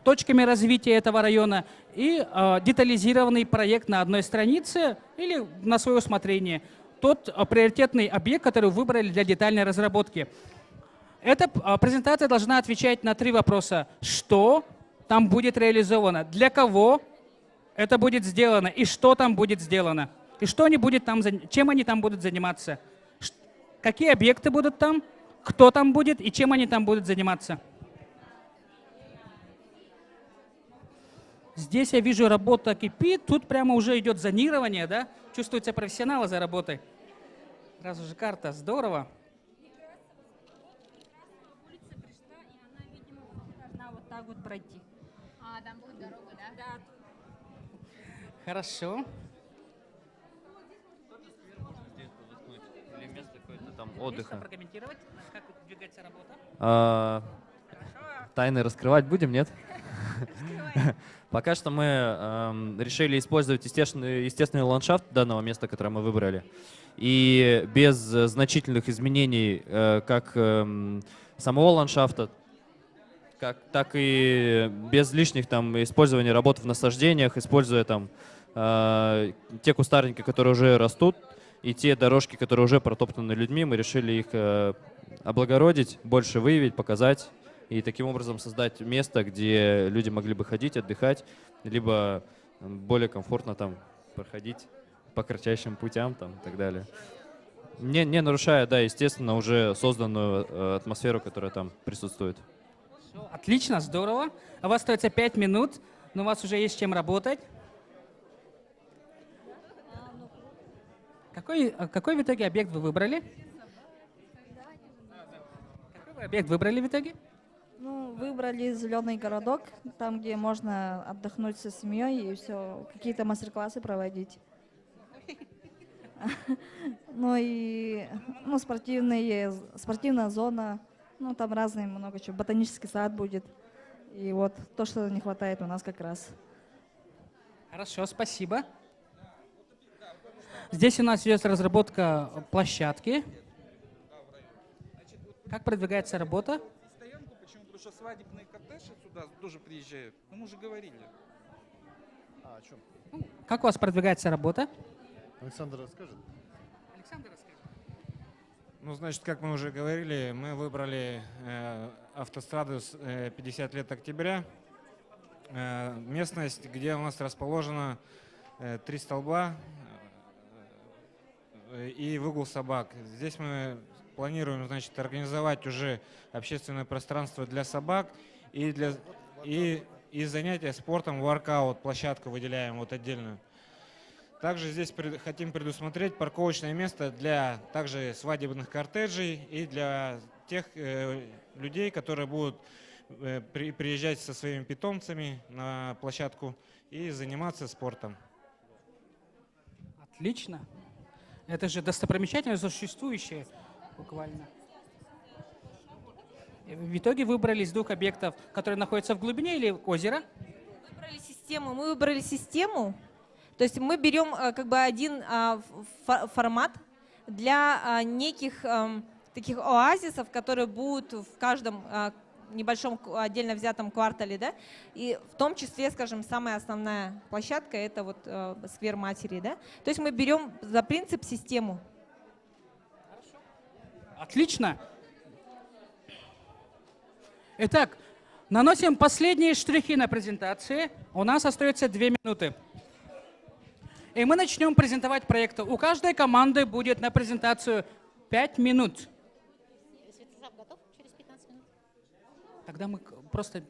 точками развития этого района и детализированный проект на одной странице или на свое усмотрение. Тот приоритетный объект, который вы выбрали для детальной разработки. Эта презентация должна отвечать на 3 вопроса. Что там будет реализовано? Для кого это будет сделано? И что там будет сделано? И что они будут там, чем они там будут заниматься? Какие объекты будут там? Кто там будет и чем они там будут заниматься? Здесь я вижу, работа кипит. Тут прямо уже идет зонирование, да? Чувствуется профессионалы за работой. Сразу же карта. Здорово. Вот так вот пройти. Там будет дорога, да? Хорошо. Или место какое-то там отдыха. Можно прокомментировать, как двигается работа? Тайны раскрывать будем, нет? Пока что мы решили использовать естественный ландшафт данного места, которое мы выбрали. И без значительных изменений как самого ландшафта, так и без лишних там использования работ в насаждениях, используя там те кустарники, которые уже растут, и те дорожки, которые уже протоптаны людьми, мы решили их облагородить, больше выявить, показать и таким образом создать место, где люди могли бы ходить, отдыхать, либо более комфортно там проходить по кратчайшим путям там, и так далее. Не нарушая, да, естественно, уже созданную атмосферу, которая там присутствует. Все, отлично, здорово. У вас остается 5 минут, но у вас уже есть с чем работать. Какой в итоге объект вы выбрали? Какой вы объект выбрали в итоге? Ну, выбрали зеленый городок, там, где можно отдохнуть со семьей и все, какие-то мастер-классы проводить. Ну и спортивная зона, ну там разные много чего, ботанический сад будет. И вот то, что не хватает у нас как раз. Хорошо, спасибо. Здесь у нас идет разработка площадки. Как продвигается работа? Потому что свадебные коттеджи сюда тоже приезжают. Ну, мы уже говорили. О чем? Как у вас продвигается работа? Александр расскажет. Александр расскажет. Ну, значит, как мы уже говорили, мы выбрали автостраду 50 лет октября. Местность, где у нас расположено 3 столба и выгул собак. Здесь мы планируем, значит, организовать уже общественное пространство для собак и занятия спортом, воркаут, площадку выделяем вот отдельную. Также здесь хотим предусмотреть парковочное место для также свадебных кортеджей и для тех людей, которые будут приезжать со своими питомцами на площадку и заниматься спортом. Отлично. Это же достопримечательность существующая буквально. В итоге выбрали из 2 объектов, которые находятся в глубине или озера? Мы выбрали систему. То есть мы берем как бы один формат для неких таких оазисов, которые будут в каждом небольшом отдельно взятом квартале, да, и в том числе, скажем, самая основная площадка — это вот сквер матери, да. То есть мы берем за принцип систему. Отлично. Итак, Наносим последние штрихи на презентации. У нас остается 2 минуты. И мы начнем презентовать проекты. У каждой команды будет на презентацию 5 минут. Святослав готов через 15 минут? Тогда мы просто...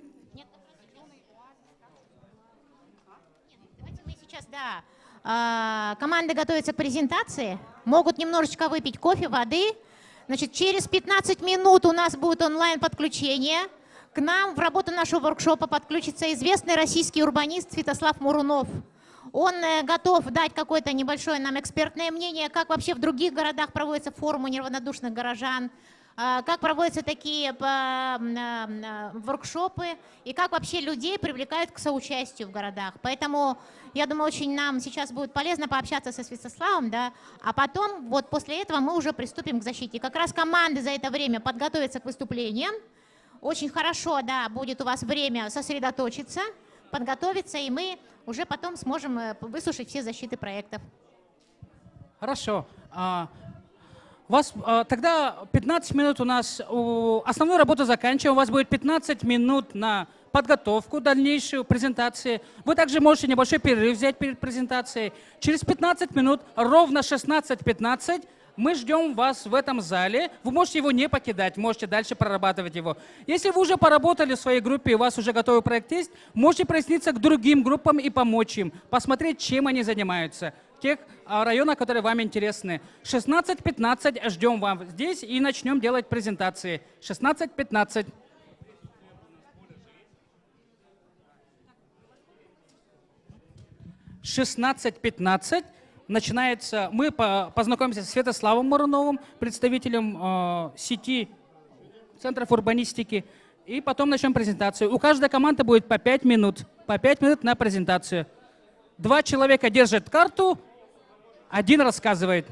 Давайте мы сейчас, да, команды готовятся к презентации, могут немножечко выпить кофе, воды. Значит, через 15 минут у нас будет онлайн-подключение. К нам в работу нашего воркшопа подключится известный российский урбанист Святослав Мурунов. Он готов дать какое-то небольшое нам экспертное мнение, как вообще в других городах проводятся форумы неравнодушных горожан, как проводятся такие воркшопы и как вообще людей привлекают к соучастию в городах. Поэтому, я думаю, очень нам сейчас будет полезно пообщаться со Святославом, да, а потом, вот после этого мы уже приступим к защите. Как раз команды за это время подготовятся к выступлениям. Очень хорошо, да, будет у вас время сосредоточиться, подготовиться, и мы уже потом сможем выслушать все защиты проектов. Хорошо. У вас тогда 15 минут у нас, основную работу заканчиваем, у вас будет 15 минут на подготовку дальнейшую презентации. Вы также можете небольшой перерыв взять перед презентацией. Через 15 минут, ровно 16:15, мы ждем вас в этом зале. Вы можете его не покидать, можете дальше прорабатывать его. Если вы уже поработали в своей группе и у вас уже готовый проект есть, можете присоединиться к другим группам и помочь им, посмотреть, чем они занимаются. В тех районах, которые вам интересны. 16:15 ждем вам здесь и начнем делать презентации. 16:15. В 16:15 начинается, мы познакомимся с Святославом Муруновым, представителем сети центров урбанистики, и потом начнем презентацию. У каждой команды будет по 5 минут. По 5 минут на презентацию. 2 человека держат карту, 1 рассказывает.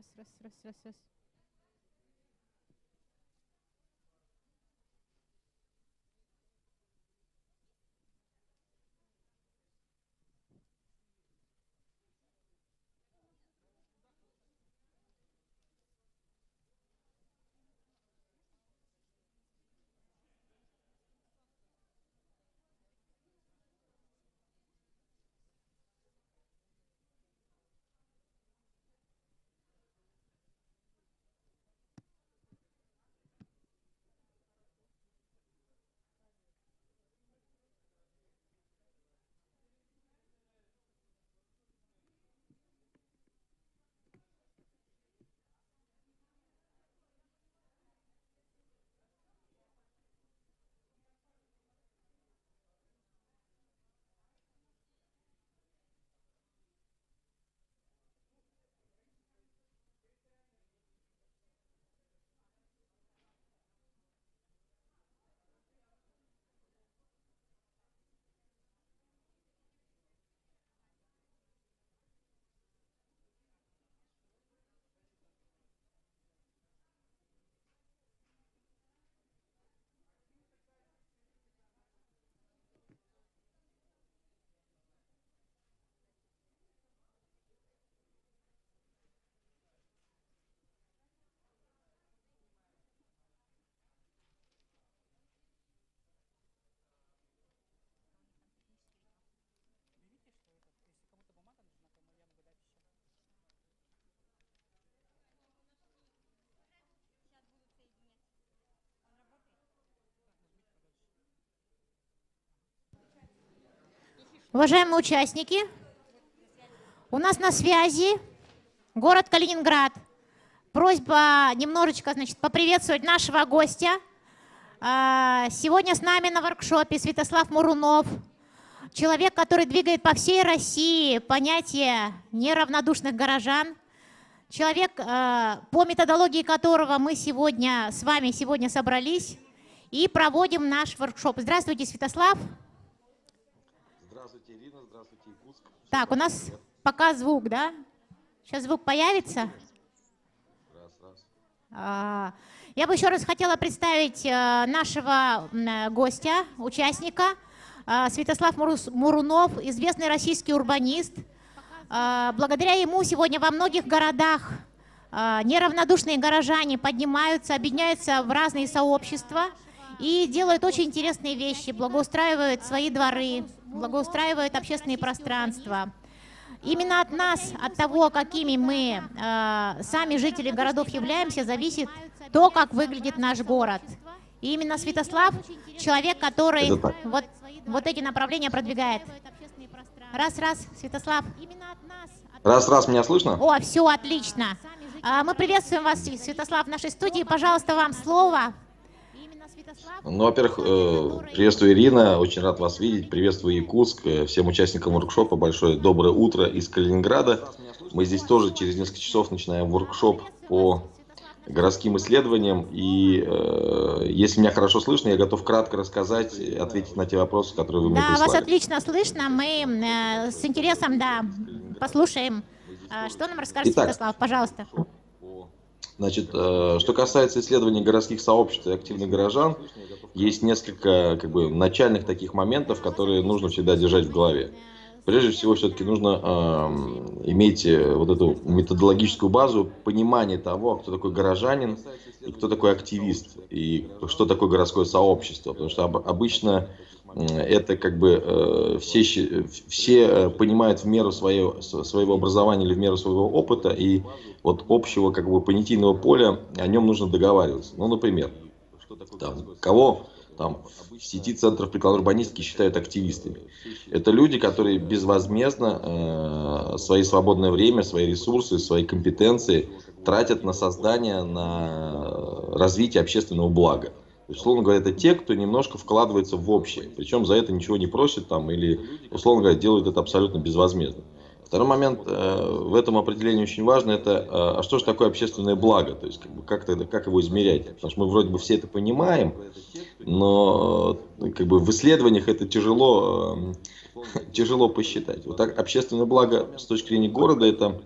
Раз. Уважаемые участники, у нас на связи город Калининград. Просьба немножечко, значит, поприветствовать нашего гостя. Сегодня с нами на воркшопе Святослав Мурунов, человек, который двигает по всей России понятие неравнодушных горожан, человек, по методологии которого мы сегодня с вами собрались и проводим наш воркшоп. Здравствуйте, Святослав. Здравствуйте, Ирина, здравствуйте, Якутск. Так, у нас пока звук, да? Сейчас звук появится. Я бы еще раз хотела представить нашего гостя, участника, Святослав Мурунов, известный российский урбанист. Благодаря ему сегодня во многих городах неравнодушные горожане поднимаются, объединяются в разные сообщества и делают очень интересные вещи, благоустраивают свои дворы, благоустраивают общественные пространства. Именно от нас, от того, какими мы, сами жители городов являемся, зависит то, как выглядит наш город. И именно Святослав — человек, который вот эти направления продвигает. Раз, Святослав. Раз, меня слышно? О, все, отлично. Мы приветствуем вас, Святослав, в нашей студии. Пожалуйста, вам слово. Ну, во-первых, приветствую, Ирина, очень рад вас видеть. Приветствую, Якутск, всем участникам воркшопа большое доброе утро из Калининграда. Мы здесь тоже через несколько часов начинаем воркшоп по городским исследованиям. И если меня хорошо слышно, я готов кратко рассказать, ответить на те вопросы, которые вы мне прислали. Да, вас отлично слышно. Мы с интересом, послушаем, что нам расскажет Святослав. Пожалуйста. Значит, что касается исследований городских сообществ и активных горожан, есть несколько начальных таких моментов, которые нужно всегда держать в голове. Прежде всего, все-таки нужно иметь вот эту методологическую базу понимания того, кто такой горожанин, и кто такой активист, и что такое городское сообщество. Потому что обычно это все понимают в меру своего образования или в меру своего опыта, и вот общего понятийного поля о нем нужно договариваться. Ну, например, кого в сети центров прикладной урбанистики считают активистами. Это люди, которые безвозмездно свои свободное время, свои ресурсы, свои компетенции тратят на создание, на развитие общественного блага. То есть, условно говоря, это те, кто немножко вкладывается в общее, причем за это ничего не просит или, условно говоря, делают это абсолютно безвозмездно. Второй момент в этом определении очень важно, это что же такое общественное благо, то есть как его измерять. Потому что мы вроде бы все это понимаем, но в исследованиях это тяжело посчитать. Вот так, общественное благо с точки зрения города — это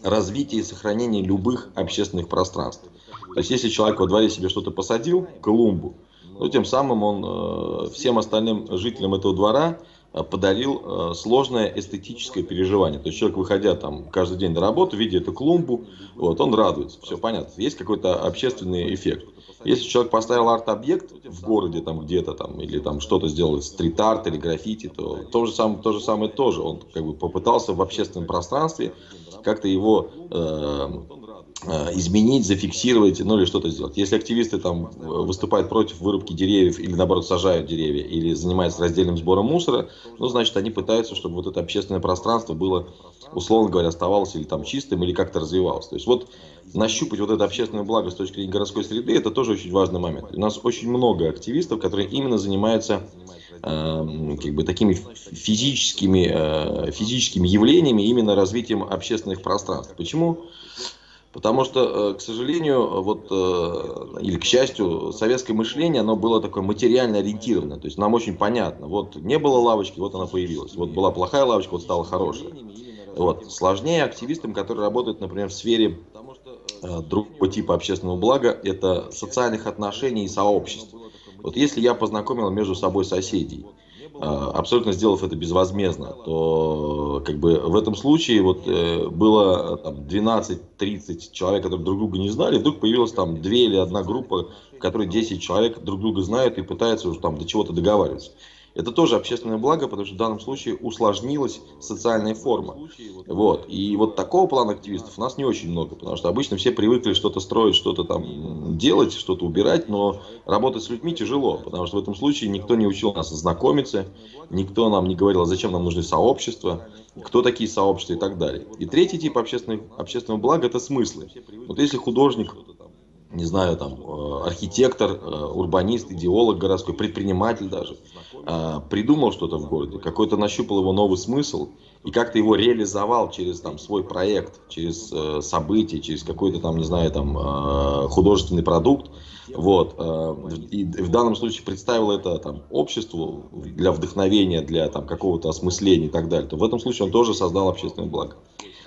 развития и сохранения любых общественных пространств. То есть если человек во дворе себе что-то посадил, клумбу, ну, тем самым он всем остальным жителям этого двора подарил сложное эстетическое переживание. То есть человек, выходя там каждый день на работу, видя эту клумбу, вот, он радуется, все понятно, есть какой-то общественный эффект. Если человек поставил арт-объект в городе там где-то там, или там что-то сделал, стрит-арт или граффити, то то же самое тоже. Он как бы попытался в общественном пространстве как-то его изменить, зафиксировать, ну или что-то сделать. Если активисты там выступают против вырубки деревьев или наоборот сажают деревья или занимаются раздельным сбором мусора, ну значит они пытаются, чтобы вот это общественное пространство было, условно говоря, оставалось или там чистым, или как-то развивалось. То есть вот нащупать вот это общественное благо с точки зрения городской среды, это тоже очень важный момент. У нас очень много активистов, которые именно занимаются как бы такими физическими явлениями, именно развитием общественных пространств. Почему? Потому что, к сожалению, вот, или к счастью, советское мышление, оно было такое материально ориентированное. То есть нам очень понятно, вот не было лавочки, вот она появилась. Вот была плохая лавочка, вот стала хорошая. Вот. Сложнее активистам, которые работают, например, в сфере другого типа общественного блага, это социальных отношений и сообществ. Вот если я познакомил между собой соседей, абсолютно сделав это безвозмездно, то как бы в этом случае вот было там 12-30 человек, которые друг друга не знали, вдруг появилась там 2 или 1 группа, в которой 10 человек друг друга знают и пытаются уже там до чего-то договариваться. Это тоже общественное благо, потому что в данном случае усложнилась социальная форма. Вот. И вот такого плана активистов у нас не очень много, потому что обычно все привыкли что-то строить, что-то там делать, что-то убирать, но работать с людьми тяжело, потому что в этом случае никто не учил нас знакомиться, никто нам не говорил, зачем нам нужны сообщества, кто такие сообщества и так далее. И третий тип общественного блага – это смыслы. Вот если художник, не знаю, там, архитектор, урбанист, идеолог городской, предприниматель даже, придумал что-то в городе, какой-то нащупал его новый смысл и как-то его реализовал через там, свой проект, через события, через какой-то там, не знаю, там, художественный продукт, вот, и в данном случае представил это там, обществу для вдохновения, для там, какого-то осмысления и так далее, то в этом случае он тоже создал общественное благо.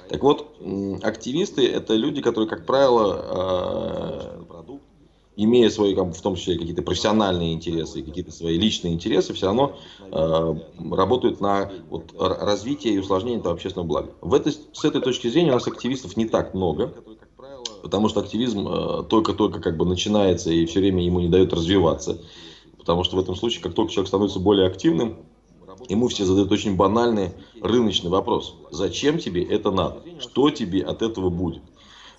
Так вот, активисты – это люди, которые, как правило, имея свои, в том числе, какие-то профессиональные интересы и какие-то свои личные интересы, все равно работают на вот, развитие и усложнение этого общественного блага. С этой точки зрения у нас активистов не так много, потому что активизм только-только как бы начинается и все время ему не дает развиваться. Потому что в этом случае, как только человек становится более активным, ему все задают очень банальный рыночный вопрос. Зачем тебе это надо? Что тебе от этого будет?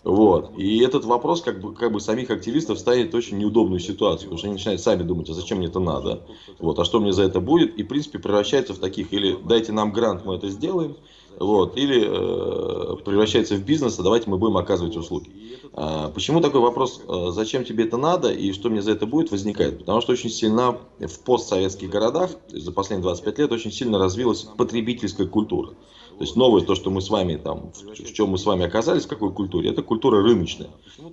Вот. И этот вопрос как бы самих активистов ставит в очень неудобную ситуацию, потому что они начинают сами думать, а зачем мне это надо, вот, а что мне за это будет, и в принципе превращается в таких, или дайте нам грант, мы это сделаем, вот, или превращается в бизнес, а давайте мы будем оказывать услуги. Почему такой вопрос, зачем тебе это надо и что мне за это будет, возникает? Потому что очень сильно в постсоветских городах, за последние 25 лет, очень сильно развилась потребительская культура. То есть новое, то, что мы с вами, там, в чем мы с вами оказались, в какой культуре, это культура рыночная.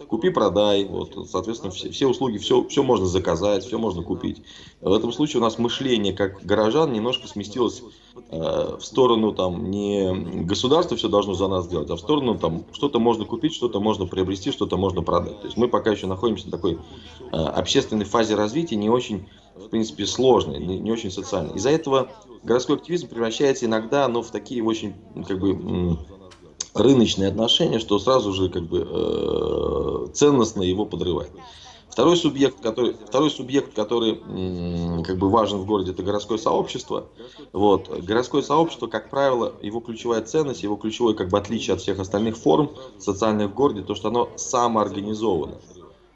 Купи-продай, вот, соответственно, все услуги, все можно заказать, все можно купить. В этом случае у нас мышление как горожан немножко сместилось в сторону, там, не государство все должно за нас делать, а в сторону, там, что-то можно купить, что-то можно приобрести, что-то можно продать. То есть мы пока еще находимся в такой общественной фазе развития, не очень, в принципе, сложной, не очень социальной. Из-за этого городской активизм превращается иногда, но в такие очень, как бы, рыночные отношения, что сразу же, как бы, ценностно его подрывает. Второй субъект, который как бы важен в городе, это городское сообщество. Вот. Городское сообщество, как правило, его ключевая ценность, его ключевое как бы отличие от всех остальных форм социальных в городе, то, что оно самоорганизовано.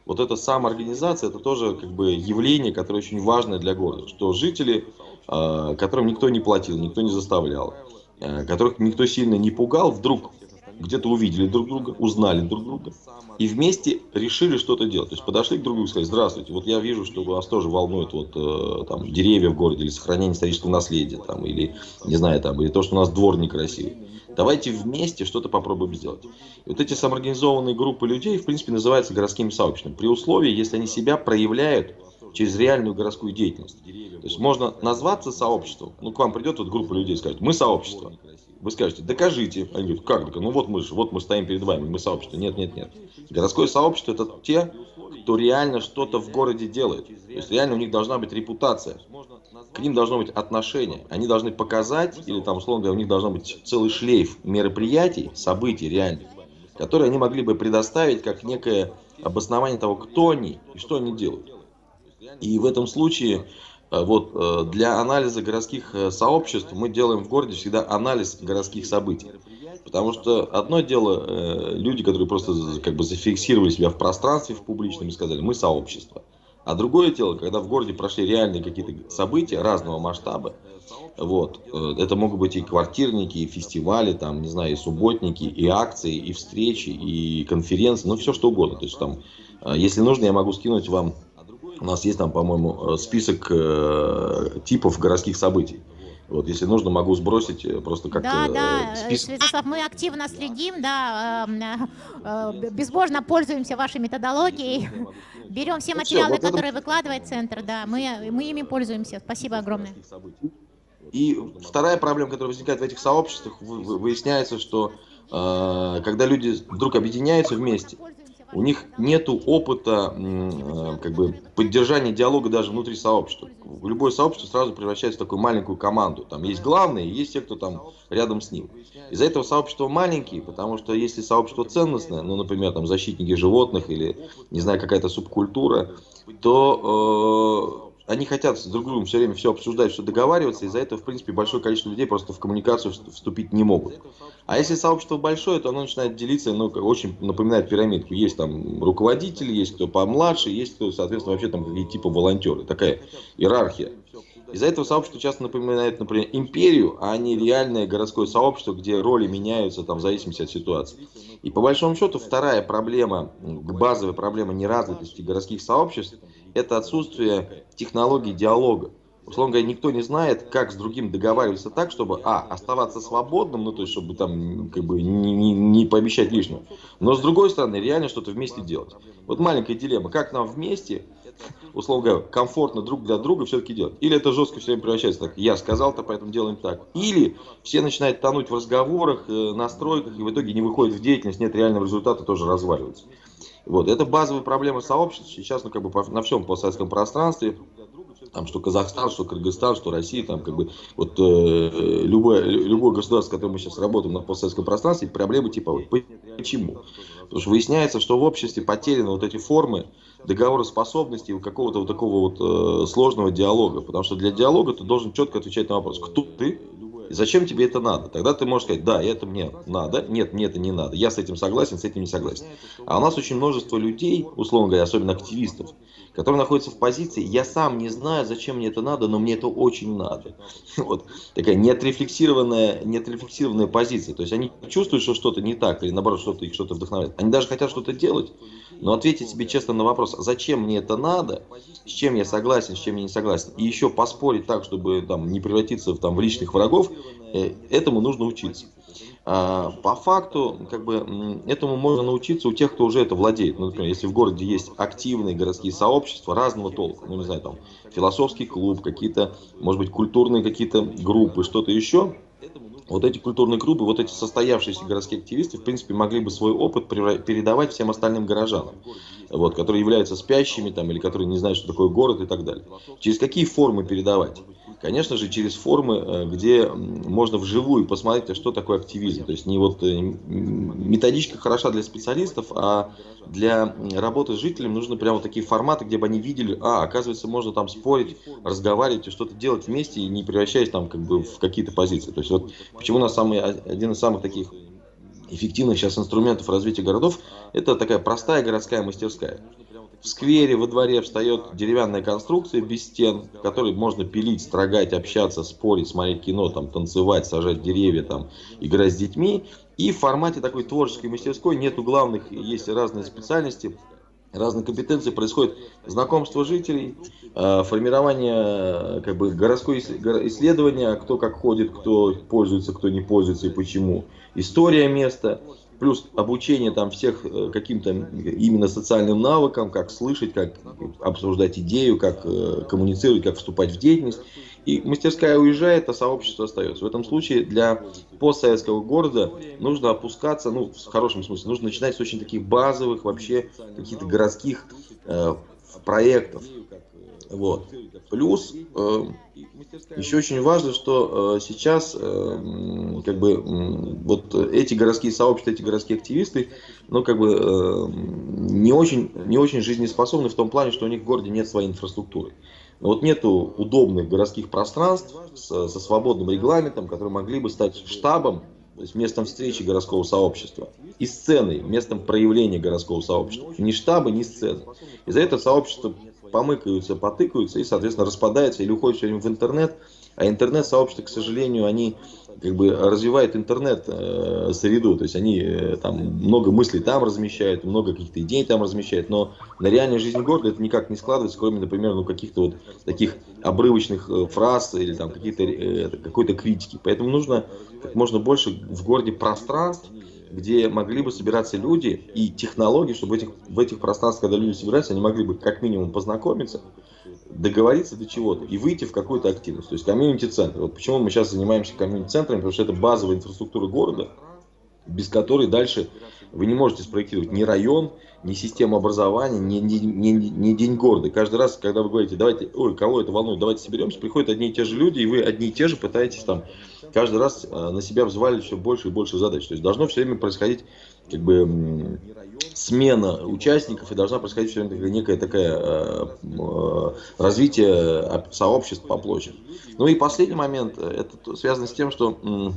Вот эта самоорганизация, это тоже как бы явление, которое очень важно для города. Что жители, которым никто не платил, никто не заставлял, которых никто сильно не пугал, вдруг где-то увидели друг друга, узнали друг друга и вместе решили что-то делать. То есть подошли к друг другу и сказали: здравствуйте, вот я вижу, что вас тоже волнует вот, там, деревья в городе, или сохранение исторического наследия, там, или, не знаю, там, или то, что у нас двор некрасивый. Давайте вместе что-то попробуем сделать. И вот эти самоорганизованные группы людей, в принципе, называются городскими сообществами. При условии, если они себя проявляют через реальную городскую деятельность. То есть можно назваться сообществом. Ну, к вам придет вот группа людей и скажет: мы сообщество. Вы скажете, докажите. Они говорят, как? Ну вот мы стоим перед вами, мы сообщество. Нет. Городское сообщество — это те, кто реально что-то в городе делает. То есть реально у них должна быть репутация. К ним должно быть отношение. Они должны показать, или там, условно говоря, у них должен быть целый шлейф мероприятий, событий реальных, которые они могли бы предоставить как некое обоснование того, кто они и что они делают. И в этом случае вот для анализа городских сообществ мы делаем в городе всегда анализ городских событий. Потому что одно дело люди, которые просто как бы зафиксировали себя в пространстве, в публичном и сказали, мы сообщество. А другое дело, когда в городе прошли реальные какие-то события разного масштаба. Вот. Это могут быть и квартирники, и фестивали, там, не знаю, и субботники, и акции, и встречи, и конференции, ну все что угодно. То есть там, если нужно, я могу скинуть вам, у нас есть там, по-моему, список типов городских событий. Вот, если нужно, могу сбросить просто как-то список. Святослав, мы активно следим, безбожно пользуемся вашей методологией, берем все материалы, которые выкладывает центр, да, мы ими пользуемся. Спасибо огромное. И вторая проблема, которая возникает в этих сообществах, выясняется, что когда люди вдруг объединяются вместе, у них нет опыта как бы поддержания диалога даже внутри сообщества. Любое сообщество сразу превращается в такую маленькую команду. Там есть главные, есть те, кто там рядом с ним. Из-за этого сообщества маленькие, потому что если сообщество ценностное, ну, например, там защитники животных или, не знаю, какая-то субкультура, то они хотят с друг другом все время все обсуждать, все договариваться, из-за этого, в принципе, большое количество людей просто в коммуникацию вступить не могут. А если сообщество большое, то оно начинает делиться, ну, очень напоминает пирамидку. Есть там руководители, есть кто помладше, есть кто, соответственно, вообще там какие типа волонтеры. Такая иерархия. Из-за этого сообщество часто напоминает, например, империю, а не реальное городское сообщество, где роли меняются там, в зависимости от ситуации. И по большому счету вторая проблема, базовая проблема неразвитости городских сообществ, это отсутствие технологий диалога. Условно говоря, никто не знает, как с другим договариваться так, чтобы, оставаться свободным, ну, то есть, чтобы там, как бы, не пообещать лишнего, но, с другой стороны, реально что-то вместе делать. Вот маленькая дилемма, как нам вместе, условно говоря, комфортно друг для друга все-таки делать. Или это жестко все время превращается так, я сказал-то, поэтому делаем так. Или все начинают тонуть в разговорах, настройках, и в итоге не выходят в деятельность, нет реального результата, тоже разваливаются. Вот, это базовая проблема сообщества сейчас, ну, как бы на всем постсоветском пространстве, там, что Казахстан, что Кыргызстан, что Россия, там, как бы, вот, любое государство, с которым мы сейчас работаем на постсоветском пространстве, проблемы типа, вот, почему? Потому что выясняется, что в обществе потеряны вот эти формы договороспособности и какого-то вот такого вот сложного диалога, потому что для диалога ты должен четко отвечать на вопрос, кто ты, и зачем тебе это надо? Тогда ты можешь сказать, да, это мне надо, нет, мне это не надо, я с этим согласен, с этим не согласен. А у нас очень множество людей, условно говоря, особенно активистов, которые находятся в позиции, я сам не знаю, зачем мне это надо, но мне это очень надо. Вот такая неотрефлексированная позиция. То есть они чувствуют, что что-то не так, или наоборот, что-то их что-то вдохновляет. Они даже хотят что-то делать, но ответить себе честно на вопрос, зачем мне это надо, с чем я согласен, с чем я не согласен, и еще поспорить так, чтобы там, не превратиться в личных врагов, этому нужно учиться. По факту, как бы, этому можно научиться у тех, кто уже это владеет. Ну, например, если в городе есть активные городские сообщества разного толка, ну, не знаю, там, философский клуб, какие-то, может быть, культурные какие-то группы, что-то еще, вот эти культурные группы, вот эти состоявшиеся городские активисты, в принципе, могли бы свой опыт передавать всем остальным горожанам, вот, которые являются спящими, там, или которые не знают, что такое город и так далее. Через какие формы передавать? Конечно же, через формы, где можно вживую посмотреть, что такое активизм. То есть не вот методичка хороша для специалистов, а для работы с жителями нужны прямо вот такие форматы, где бы они видели, оказывается, можно там спорить, разговаривать и что-то делать вместе, и не превращаясь там как бы в какие-то позиции. То есть вот почему у нас один из самых таких эффективных сейчас инструментов развития городов, это такая простая городская мастерская. В сквере, во дворе встает деревянная конструкция без стен, в которой можно пилить, строгать, общаться, спорить, смотреть кино, там, танцевать, сажать деревья, там, играть с детьми. И в формате такой творческой мастерской нету главных, есть разные специальности, разные компетенции, происходит знакомство жителей, формирование как бы, городского исследования, кто как ходит, кто пользуется, кто не пользуется и почему, история места. плюс обучение там всех каким-то именно социальным навыкам, как слышать, как обсуждать идею, как коммуницировать, как вступать в деятельность. И мастерская уезжает, а сообщество остается. В этом случае для постсоветского города нужно опускаться, ну, в хорошем смысле, нужно начинать с очень таких базовых вообще каких-то городских проектов. Вот. Плюс еще очень важно, что сейчас как бы вот эти городские сообщества, эти городские активисты, ну как бы не очень жизнеспособны в том плане, что у них в городе нет своей инфраструктуры. Вот нету удобных городских пространств со свободным регламентом, которые могли бы стать штабом, то есть местом встречи городского сообщества, и сценой, местом проявления городского сообщества. Ни штаба, ни сцены. Из-за этого сообщества помыкаются, потыкаются и, соответственно, распадаются или уходят все время в интернет. А интернет-сообщества, к сожалению, они как бы развивают интернет-среду. То есть они там много мыслей там размещают, много каких-то идей там размещают. Но на реальной жизни города это никак не складывается, кроме, например, ну, каких-то вот таких обрывочных фраз или там какой-то критики. Поэтому нужно как можно больше в городе пространств, где могли бы собираться люди и технологии, чтобы в этих пространствах, когда люди собираются, они могли бы как минимум познакомиться, договориться до чего-то и выйти в какую-то активность. То есть комьюнити-центр. Вот почему мы сейчас занимаемся комьюнити-центрами, потому что это базовая инфраструктура города, без которой дальше вы не можете спроектировать ни район, ни систему образования, ни день города. Каждый раз, когда вы говорите, давайте, ой, кого это волнует, давайте соберемся, приходят одни и те же люди, и вы одни и те же пытаетесь там каждый раз на себя взваливать все больше и больше задач. То есть должно все время происходить как бы смена участников, и должна происходить все время некое такое развитие сообществ по площади. Ну и последний момент, это связано с тем, что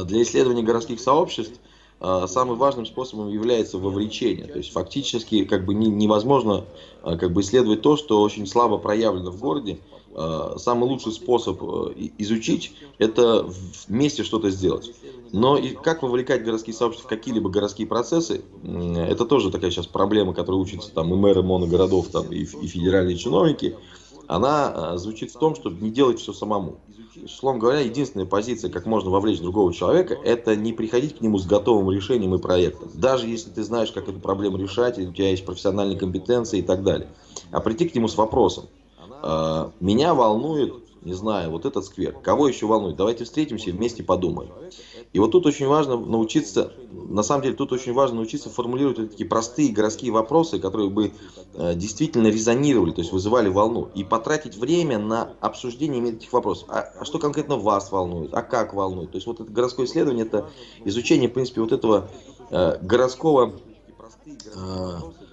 для исследования городских сообществ самым важным способом является вовлечение. То есть фактически как бы невозможно как бы исследовать то, что очень слабо проявлено в городе. Самый лучший способ изучить – это вместе что-то сделать. Но и как вовлекать городские сообщества в какие-либо городские процессы, это тоже такая сейчас проблема, которая учатся там и мэры моногородов, там, и федеральные чиновники. Она звучит в том, чтобы не делать все самому. Условно говоря, единственная позиция, как можно вовлечь другого человека, это не приходить к нему с готовым решением и проектом. Даже если ты знаешь, как эту проблему решать, или у тебя есть профессиональные компетенции и так далее. А прийти к нему с вопросом. Меня волнует, не знаю, вот этот сквер. Кого еще волнует? Давайте встретимся и вместе подумаем. И вот тут очень важно научиться, на самом деле, тут очень важно научиться формулировать вот такие простые городские вопросы, которые бы действительно резонировали, то есть вызывали волну. И потратить время на обсуждение этих вопросов. А что конкретно вас волнует? А как волнует? То есть вот это городское исследование, это изучение, в принципе, вот этого городского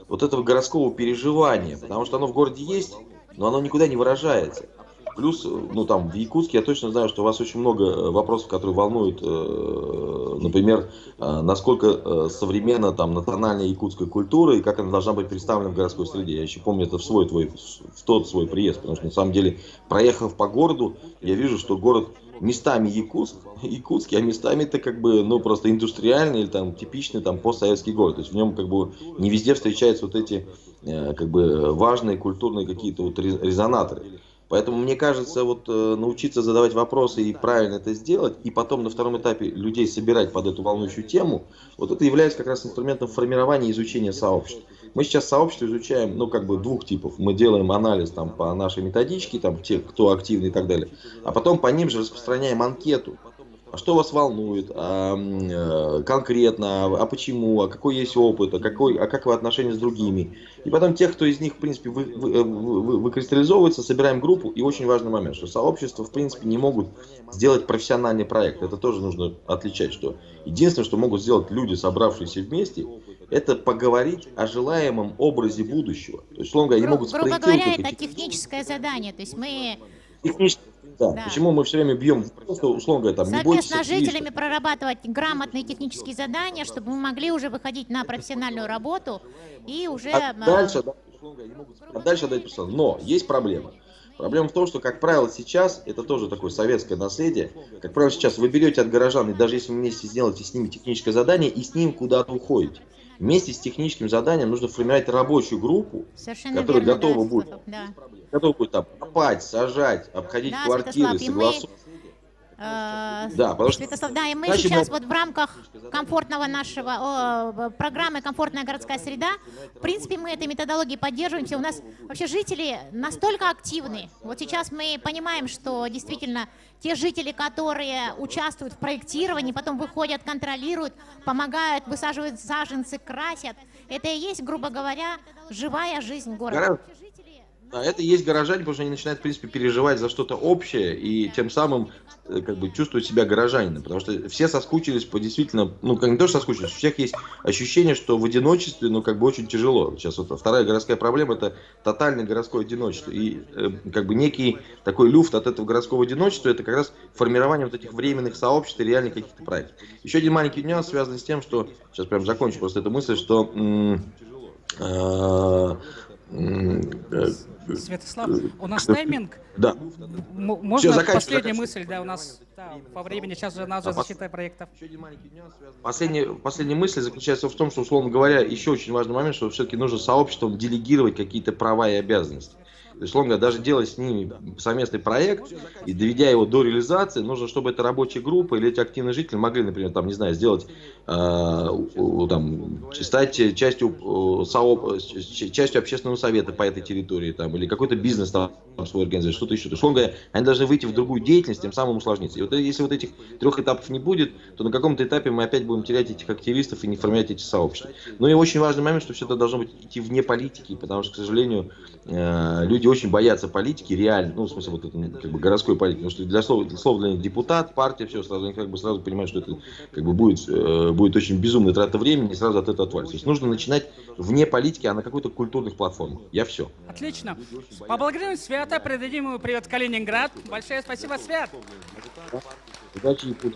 переживания. Потому что оно в городе есть, но оно никуда не выражается. Плюс, ну там в Якутске я точно знаю, что у вас очень много вопросов, которые волнуют, например, насколько современна там национальная якутская культура и как она должна быть представлена в городской среде. Я еще помню это в тот свой приезд, потому что на самом деле, проехав по городу, я вижу, что город местами якутский, а местами это как бы, ну просто индустриальный или там типичный там постсоветский город. То есть в нем как бы не везде встречаются вот эти как бы важные культурные какие-то вот резонаторы. Поэтому мне кажется, вот научиться задавать вопросы и правильно это сделать, и потом на втором этапе людей собирать под эту волнующую тему, вот это является как раз инструментом формирования и изучения сообществ. Мы сейчас сообщество изучаем, ну, как бы двух типов. Мы делаем анализ там по нашей методичке, там, те, кто активный и так далее. А потом по ним же распространяем анкету. А что вас волнует, конкретно, а почему, а какой есть опыт, а как вы отношения с другими. И потом тех, кто из них, в принципе, выкристаллизовывается, собираем группу. И очень важный момент, что сообщества, в принципе, не могут сделать профессиональный проект. Это тоже нужно отличать, что единственное, что могут сделать люди, собравшиеся вместе, это поговорить о желаемом образе будущего. То есть, условно говоря, они могут грубо говоря, это техническое задание. То есть мы... Да. Почему мы все время бьем, условно говоря, там, не бойтесь. Соответственно, жителями прорабатывать грамотные технические задания, чтобы мы могли уже выходить на профессиональную работу и уже... Дальше отдать персонал. Но есть проблема. Проблема в том, что, как правило, сейчас, это тоже такое советское наследие, как правило, сейчас вы берете от горожан, и даже если вы вместе сделаете с ними техническое задание, и с ним куда-то уходите. Вместе с техническим заданием нужно формировать рабочую группу, которая готова будет там копать, сажать, обходить квартиры, согласовывать. Да, потому что... Святослав, да, и мы Значит, сейчас мы- вот в рамках комфортного программы «Комфортная городская среда», в принципе, мы этой методологией поддерживаемся. У нас вообще жители настолько активны. Вот сейчас мы понимаем, что действительно те жители, которые участвуют в проектировании, потом выходят, контролируют, помогают, высаживают саженцы, красят. Это и есть, грубо говоря, живая жизнь города. Да, это и есть горожане, потому что они начинают, в принципе, переживать за что-то общее и тем самым как бы чувствуют себя горожанином, потому что все соскучились по действительно, ну, как не то, что соскучились, у всех есть ощущение, что в одиночестве, ну, как бы очень тяжело. Сейчас вот вторая городская проблема — это тотальное городское одиночество. И как бы некий такой люфт от этого городского одиночества — это как раз формирование вот этих временных сообществ и реальных каких-то проектов. Еще один маленький нюанс связан с тем, что, сейчас прям закончу просто эту мысль, что Святослав, у нас тайминг. Да. Можно последняя мысль, да, у нас по времени, сейчас же нас защита проектов. Последняя мысль заключается в том, что, условно говоря, еще очень важный момент, что все-таки нужно сообществам делегировать какие-то права и обязанности. То есть, условно говоря, даже делать с ними совместный проект и доведя его до реализации, нужно, чтобы эта рабочая группа или эти активные жители могли, например, там, не знаю, сделать, стать частью общественного совета по этой территории, там, или какой-то бизнес там свой организовать, что-то еще. То есть, условно говоря, они должны выйти в другую деятельность, тем самым усложниться. И вот если вот этих 3 этапов не будет, то на каком-то этапе мы опять будем терять этих активистов и не формировать эти сообщества. Ну и очень важный момент, что все это должно быть идти вне политики, потому что, к сожалению, люди очень боятся политики, реально, ну, в смысле, вот это, как бы, городской политики, потому что для слова для них депутат, партия, все, сразу, они как бы сразу понимают, что это как бы будет очень безумная трата времени, и сразу от этого отвалится. То есть нужно начинать вне политики, а на какой-то культурных платформах. Я все. Отлично. Поблагодарим Свята, передадим ему привет Калининград. Большое спасибо, Свят. Удачи и путь.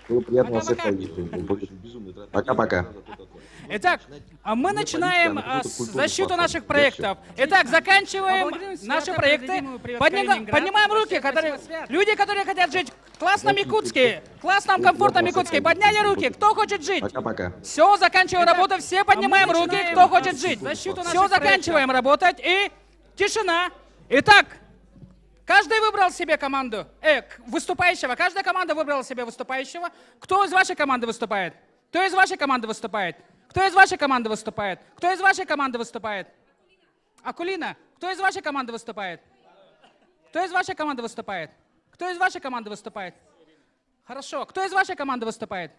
Было приятно вас всех видеть. Пока-пока. Итак, мы начинаем защиту наших проектов. Итак, заканчиваем наши проекты. Поднимаем руки, люди, которые хотят жить в классном Якутске, в классном комфортном Якутске. Подняли руки, кто хочет жить? Пока-пока. Все, заканчиваем работу, все поднимаем руки, кто хочет жить. Все, заканчиваем работать и тишина. Итак, каждый выбрал себе команду, выступающего. Каждая команда выбрала себе выступающего. Кто из вашей команды выступает? Кто из вашей команды выступает? Кто из вашей команды выступает? Кто из вашей команды выступает? Акулина, кто из вашей команды выступает? Кто из вашей команды выступает? Кто из вашей команды выступает? Хорошо. Кто из вашей команды выступает?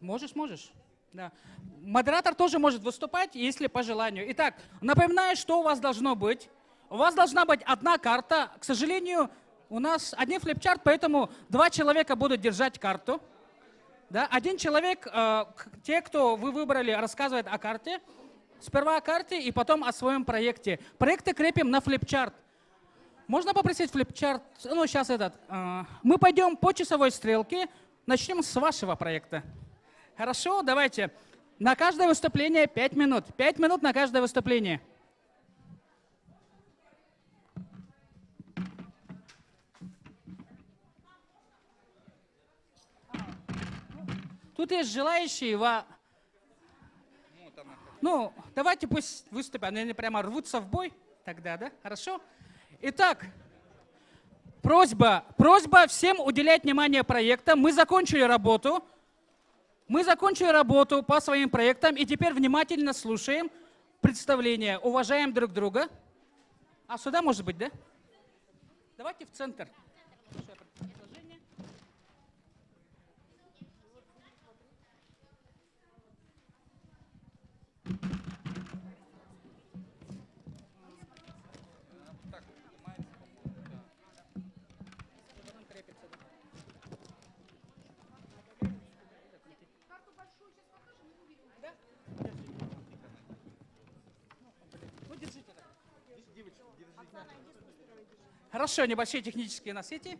Можешь. Да. Модератор тоже может выступать, если по желанию. Итак, напоминаю, что у вас должно быть. У вас должна быть одна карта. К сожалению, у нас один флипчарт, поэтому 2 человека будут держать карту. Да? Один человек, те, кто вы выбрали, рассказывает о карте. Сперва о карте и потом о своем проекте. Проекты крепим на флипчарт. Можно попросить флипчарт? Ну, сейчас мы пойдем по часовой стрелке. Начнем с вашего проекта. Хорошо, давайте. На каждое выступление 5 минут. 5 минут на каждое выступление. Тут есть желающие. Ну, давайте пусть выступят. Они прямо рвутся в бой тогда, да? Хорошо? Итак, просьба всем уделять внимание проектам. Мы закончили работу. По своим проектам. И теперь внимательно слушаем представление. Уважаем друг друга. А сюда может быть, да? Давайте в центр. Хорошо, небольшие технические насети.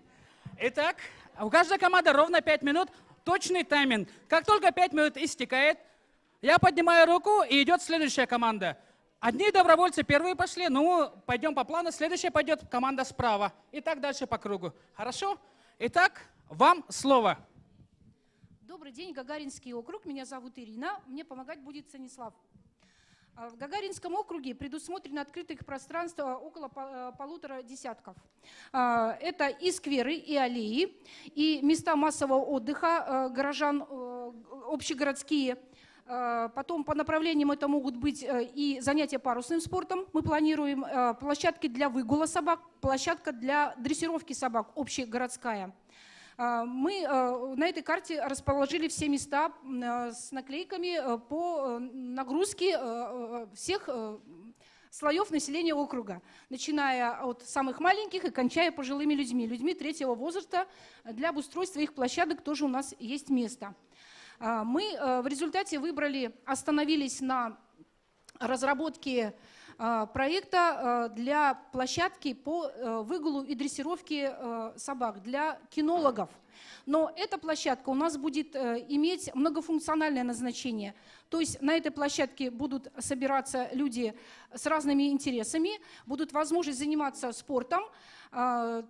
Итак, у каждой команды ровно 5 минут. Точный тайминг. Как только 5 минут истекает, я поднимаю руку, и идет следующая команда. Одни добровольцы первые пошли, ну, пойдем по плану. Следующая пойдет команда справа. И так дальше по кругу. Хорошо? Итак, вам слово. Добрый день, Гагаринский округ. Меня зовут Ирина. Мне помогать будет Станислав. В Гагаринском округе предусмотрено открытых пространств около 1,5 десятков. Это и скверы, и аллеи, и места массового отдыха горожан общегородские. Потом по направлениям это могут быть и занятия парусным спортом. Мы планируем площадки для выгула собак, площадка для дрессировки собак общегородская. Мы на этой карте расположили все места с наклейками по нагрузке всех слоев населения округа, начиная от самых маленьких и кончая пожилыми людьми, людьми третьего возраста. Для обустройства их площадок тоже у нас есть место. Мы в результате остановились на разработке проекта для площадки по выгулу и дрессировке собак для кинологов. Но эта площадка у нас будет иметь многофункциональное назначение. То есть на этой площадке будут собираться люди с разными интересами, будут возможность заниматься спортом.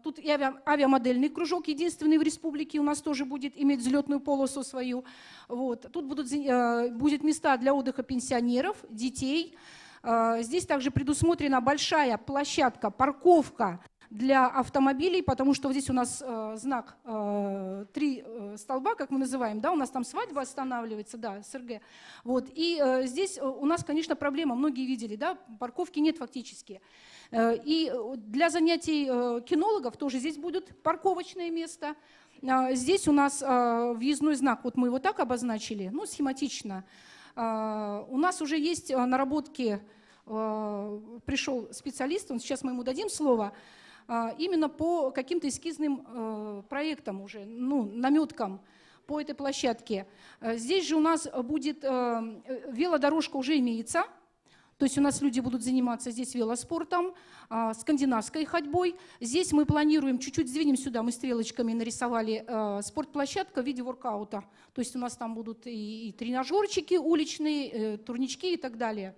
Тут и авиамодельный кружок, единственный в республике, у нас тоже будет иметь взлетную полосу свою. Вот. Тут будет места для отдыха пенсионеров, детей. Здесь также предусмотрена большая площадка, парковка для автомобилей, потому что здесь у нас знак 3 столба, как мы называем, да, у нас там свадьба останавливается, да, СРГ. Вот. И здесь у нас, конечно, проблема, многие видели, да, парковки нет фактически. И для занятий кинологов тоже здесь будет парковочное место. Здесь у нас въездной знак, вот мы его так обозначили, ну, схематично. У нас уже есть наработки, пришел специалист, сейчас мы ему дадим слово, именно по каким-то эскизным проектам уже, ну, наметкам по этой площадке. Здесь же у нас будет, велодорожка уже имеется, то есть у нас люди будут заниматься здесь велоспортом, скандинавской ходьбой. Здесь мы планируем, чуть-чуть сдвинем сюда, мы стрелочками нарисовали спортплощадка в виде воркаута. То есть у нас там будут и тренажерчики уличные, турнички и так далее.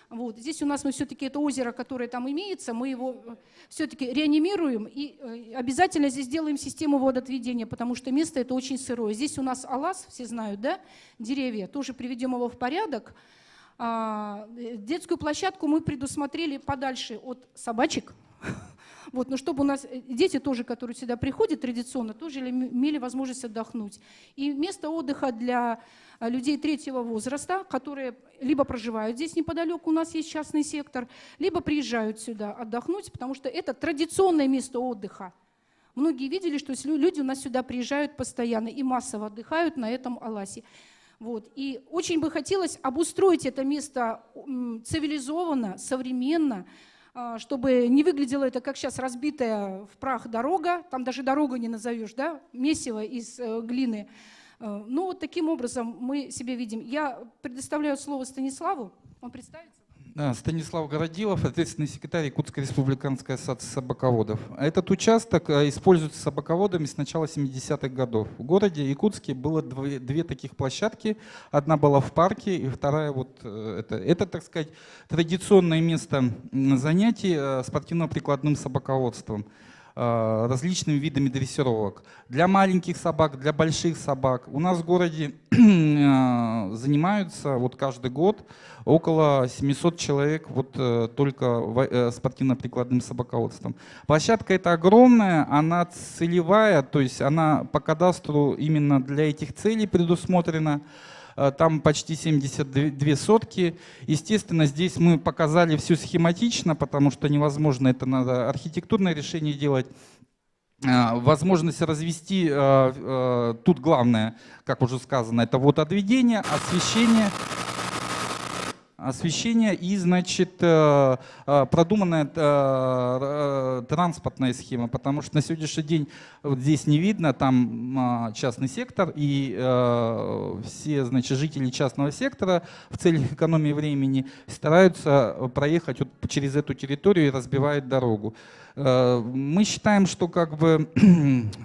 Вот. Здесь у нас мы все-таки это озеро, которое там имеется, мы его все-таки реанимируем и обязательно здесь делаем систему водоотведения, потому что место это очень сырое. Здесь у нас алаз, все знают, да, деревья, тоже приведем его в порядок. Детскую площадку мы предусмотрели подальше от собачек. Вот, но чтобы у нас дети тоже, которые сюда приходят традиционно, тоже имели возможность отдохнуть. И место отдыха для людей третьего возраста, которые либо проживают здесь неподалеку, у нас есть частный сектор, либо приезжают сюда отдохнуть, потому что это традиционное место отдыха. Многие видели, что люди у нас сюда приезжают постоянно и массово отдыхают на этом аласе. Вот. И очень бы хотелось обустроить это место цивилизованно, современно, чтобы не выглядело это, как сейчас, разбитая в прах дорога, там даже дорогу не назовешь, да, месиво из глины. Ну, вот таким образом мы себе видим. Я предоставляю слово Станиславу, он представится. Да, Станислав Городилов, ответственный секретарь Якутской республиканской ассоциации собаководов. Этот участок используется собаководами с начала 70-х годов. В городе Якутске было две таких площадки. Одна была в парке, и вторая вот это, так сказать, традиционное место занятий спортивно-прикладным собаководством, различными видами дрессировок. Для маленьких собак, для больших собак. У нас в городе занимаются вот каждый год около 700 человек вот только спортивно-прикладным собаководством. Площадка эта огромная, она целевая, то есть она по кадастру именно для этих целей предусмотрена. Там почти 72 сотки. Естественно, здесь мы показали все схематично, потому что невозможно, это надо архитектурное решение делать. Возможность развести, тут главное, как уже сказано, это водоотведение, освещение и, значит, продуманная транспортная схема, потому что на сегодняшний день вот здесь не видно, там частный сектор, и все, значит, жители частного сектора в целях экономии времени стараются проехать вот через эту территорию и разбивают дорогу. Мы считаем, что как бы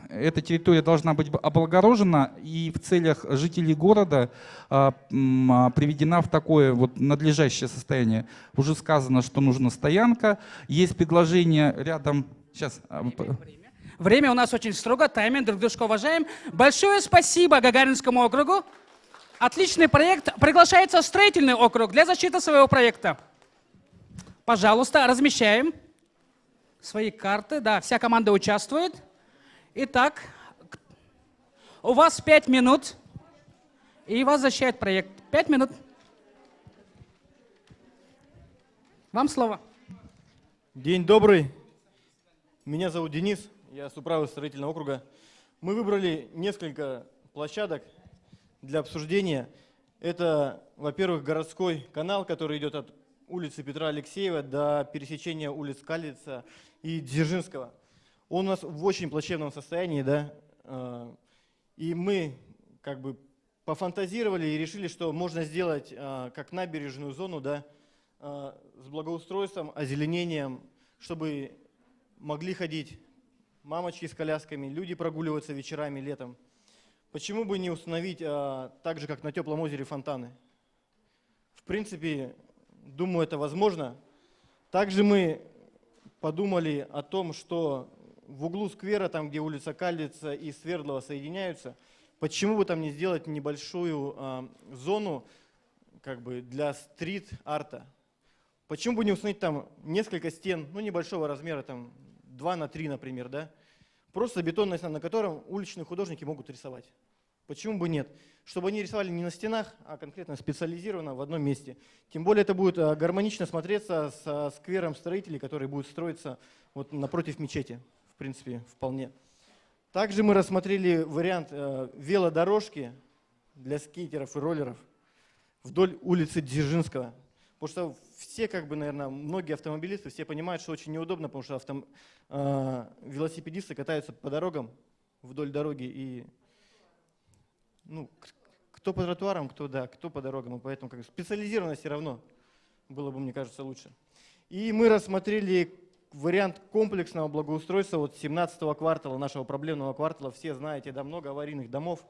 эта территория должна быть облагорожена и в целях жителей города приведена в такое вот надлежащее состояние. Уже сказано, что нужна стоянка, есть предложение рядом. Сейчас. Время у нас очень строго, тайминг, друг дружка уважаем. Большое спасибо Гагаринскому округу. Отличный проект. Приглашается строительный округ для защиты своего проекта. Пожалуйста, размещаем свои карты. Да, вся команда участвует. Итак, у вас 5 минут, и вас защищает проект. 5 минут. Вам слово. День добрый. Меня зовут Денис, я с управы строительного округа. Мы выбрали несколько площадок для обсуждения. Это, во-первых, городской канал, который идет от улицы Петра Алексеева до пересечения улиц Калица и Дзержинского. Он у нас в очень плачевном состоянии, да, и мы как бы пофантазировали и решили, что можно сделать как набережную зону, да, с благоустройством, озеленением, чтобы могли ходить мамочки с колясками, люди прогуливаться вечерами, летом. Почему бы не установить так же, как на Теплом озере, фонтаны? В принципе, думаю, это возможно. Также мы подумали о том, что в углу сквера, там, где улица Калица и Свердлова соединяются, почему бы там не сделать небольшую зону как бы для стрит-арта? Почему бы не установить там несколько стен, ну, небольшого размера, там 2 на 3, например, да? Просто бетонная стена, на котором уличные художники могут рисовать. Почему бы нет? Чтобы они рисовали не на стенах, а конкретно специализированно в одном месте. Тем более это будет гармонично смотреться со сквером строителей, который будет строиться вот напротив мечети. В принципе, вполне. Также мы рассмотрели вариант велодорожки для скейтеров и роллеров вдоль улицы Дзержинского. Потому что все, как бы, наверное, многие автомобилисты, все понимают, что очень неудобно, потому что велосипедисты катаются по дорогам, вдоль дороги, и ну, кто по тротуарам, кто, да, кто по дорогам, и поэтому как бы, специализированно все равно было бы, мне кажется, лучше. И мы рассмотрели вариант комплексного благоустройства вот 17-го квартала, нашего проблемного квартала. Все знаете, да, много аварийных домов.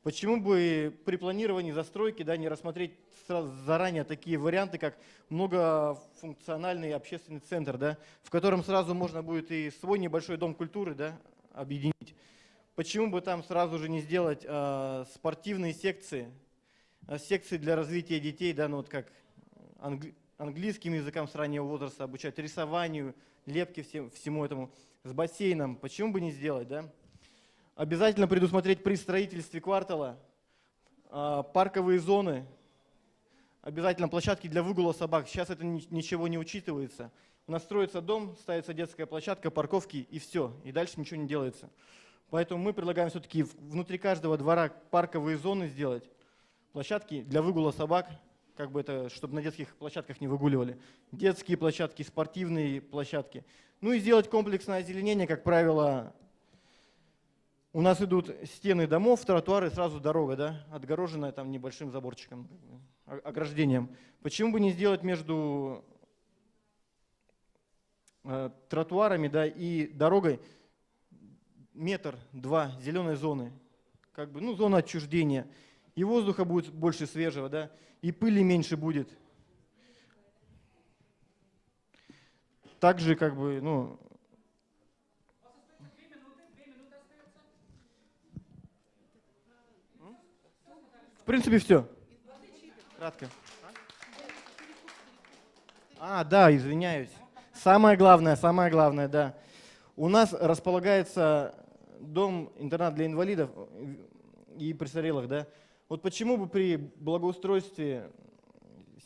Почему бы при планировании застройки, да, не рассмотреть сразу заранее такие варианты, как многофункциональный общественный центр, да, в котором сразу можно будет и свой небольшой дом культуры, да, объединить. Почему бы там сразу же не сделать спортивные секции, секции для развития детей, да, ну вот как английским языкам с раннего возраста обучать, рисованию, лепке, всему этому, с бассейном. Почему бы не сделать, да? Обязательно предусмотреть при строительстве квартала парковые зоны, обязательно площадки для выгула собак. Сейчас это ничего не учитывается. У нас строится дом, ставится детская площадка, парковки и все. И дальше ничего не делается. Поэтому мы предлагаем все-таки внутри каждого двора парковые зоны сделать, площадки для выгула собак, как бы это, чтобы на детских площадках не выгуливали. Детские площадки, спортивные площадки. Ну и сделать комплексное озеленение, как правило. У нас идут стены домов, тротуары, сразу дорога, да, отгороженная там небольшим заборчиком, ограждением. Почему бы не сделать между тротуарами, да, и дорогой 1-2 метра зеленой зоны, как бы, ну, зона отчуждения. И воздуха будет больше свежего, да, и пыли меньше будет. Также, как бы, ну, в принципе, все. Кратко. Да, извиняюсь. Самое главное, да. У нас располагается дом-интернат для инвалидов и престарелых, да. Вот почему бы при благоустройстве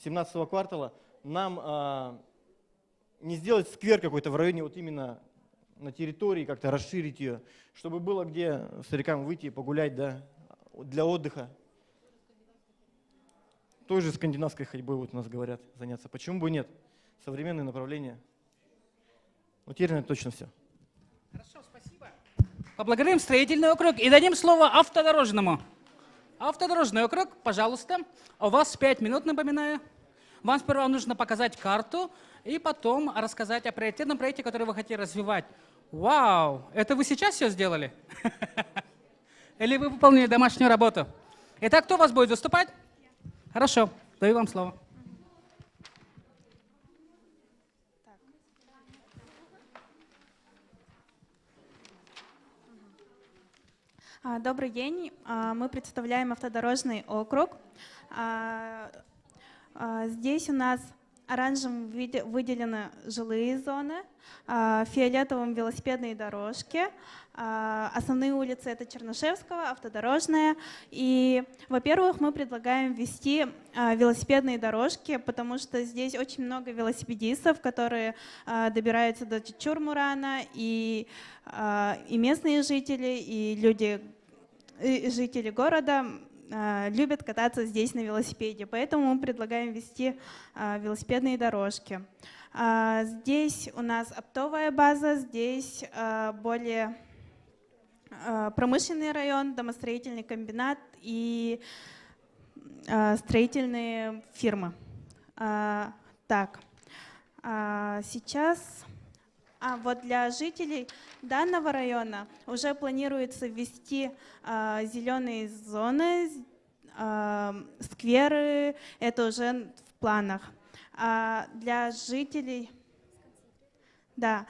17-го квартала нам не сделать сквер какой-то в районе, вот именно на территории, как-то расширить ее, чтобы было где старикам выйти, погулять, да, для отдыха. Той же скандинавской ходьбой, вот у нас говорят, заняться. Почему бы нет? Современные направления. Вот теперь, наверное, точно все. Хорошо, спасибо. Поблагодарим строительный округ и дадим слово автодорожному. Автодорожный округ, пожалуйста. У вас 5 минут, напоминаю. Вам сперва нужно показать карту и потом рассказать о приоритетном проекте, который вы хотите развивать. Вау! Это вы сейчас все сделали? Или вы выполнили домашнюю работу? Итак, кто у вас будет выступать? Хорошо, даю вам слово. Добрый день. Мы представляем автодорожный округ. Здесь у нас оранжевым выделены жилые зоны, фиолетовым велосипедные дорожки. Основные улицы — это Чернышевского, Автодорожная. И, во-первых, мы предлагаем ввести велосипедные дорожки, потому что здесь очень много велосипедистов, которые добираются до Чурмурана, и местные жители, и жители города любят кататься здесь на велосипеде. Поэтому мы предлагаем ввести велосипедные дорожки. Здесь у нас оптовая база, здесь более промышленный район, домостроительный комбинат и строительные фирмы. Так, сейчас вот для жителей данного района уже планируется ввести зеленые зоны, скверы, это уже в планах. Для жителей... Да,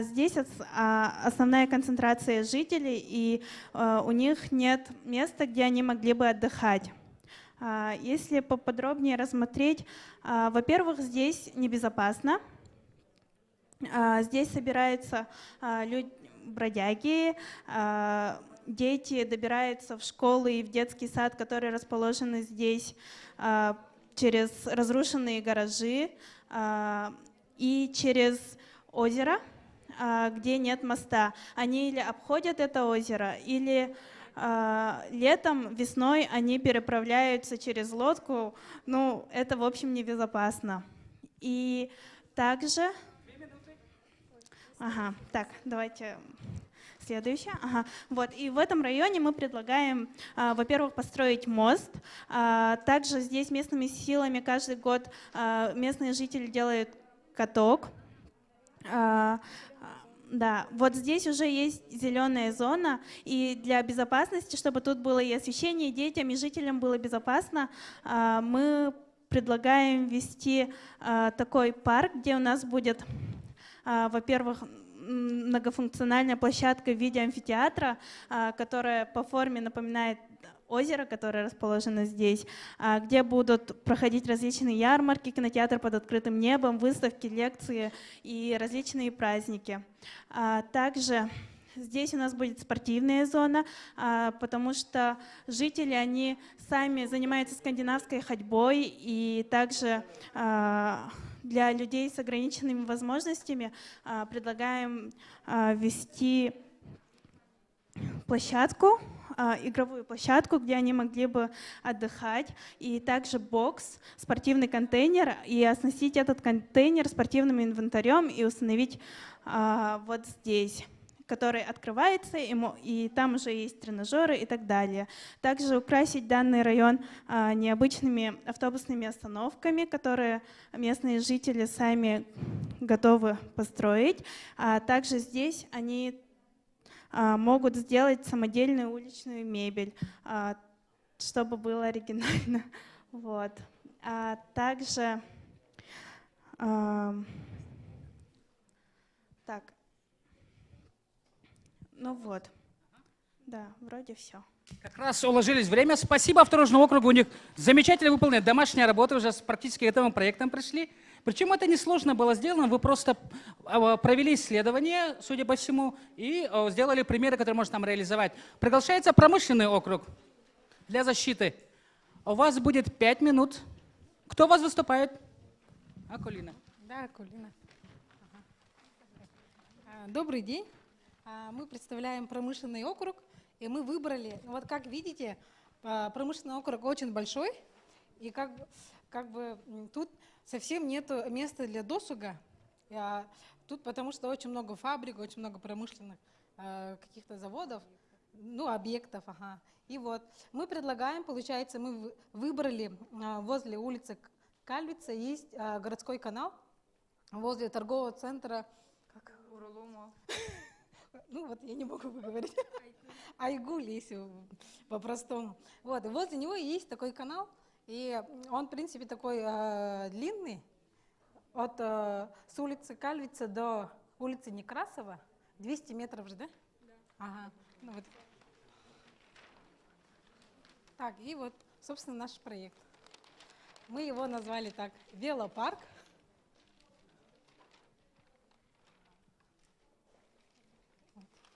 здесь основная концентрация жителей, и у них нет места, где они могли бы отдыхать. Если поподробнее рассмотреть, во-первых, здесь небезопасно. Здесь собираются бродяги, дети добираются в школы и в детский сад, которые расположены здесь через разрушенные гаражи и через озеро, где нет моста. Они или обходят это озеро, или летом, весной они переправляются через лодку. Ну, это, в общем, небезопасно. И также... так, давайте следующее. Вот, и в этом районе мы предлагаем, во-первых, построить мост. Также здесь местными силами каждый год местные жители делают каток. Да, вот здесь уже есть зеленая зона, и для безопасности, чтобы тут было и освещение, и детям, и жителям было безопасно, мы предлагаем ввести такой парк, где у нас будет, во-первых, многофункциональная площадка в виде амфитеатра, которая по форме напоминает озеро, которое расположено здесь, где будут проходить различные ярмарки, кинотеатр под открытым небом, выставки, лекции и различные праздники. Также здесь у нас будет спортивная зона, потому что жители, они сами занимаются скандинавской ходьбой, и также для людей с ограниченными возможностями предлагаем ввести площадку, игровую площадку, где они могли бы отдыхать, и также бокс, спортивный контейнер, и оснастить этот контейнер спортивным инвентарем и установить вот здесь, который открывается, и там уже есть тренажеры и так далее. Также украсить данный район необычными автобусными остановками, которые местные жители сами готовы построить. Также здесь они могут сделать самодельную уличную мебель, чтобы было оригинально. Вот. Также так, ну вот, да, вроде все. Как раз уложились в время. Спасибо Автодорожному округу, у них замечательно выполнена домашняя работа, уже практически к этому проектам пришли. Причем это несложно было сделано, вы просто провели исследование, судя по всему, и сделали примеры, которые можно там реализовать. Приглашается промышленный округ для защиты. У вас будет 5 минут. Кто у вас выступает? Акулина. Да, Акулина. Добрый день. Мы представляем промышленный округ, и мы выбрали, вот как видите, промышленный округ очень большой, и как бы тут совсем нет места для досуга, тут потому что очень много фабрик, очень много промышленных каких-то заводов, ну, объектов. И вот мы предлагаем, получается, мы выбрали возле улицы Кальвица есть городской канал, возле торгового центра, как? Ну вот я не могу выговорить. Айгуль, если по-простому. Вот, и возле него есть такой канал, и он, в принципе, такой длинный, с улицы Кальвица до улицы Некрасова, 200 метров же, да? Да. Ага. Ну, вот. Так, и вот, собственно, наш проект. Мы его назвали так «Велопарк».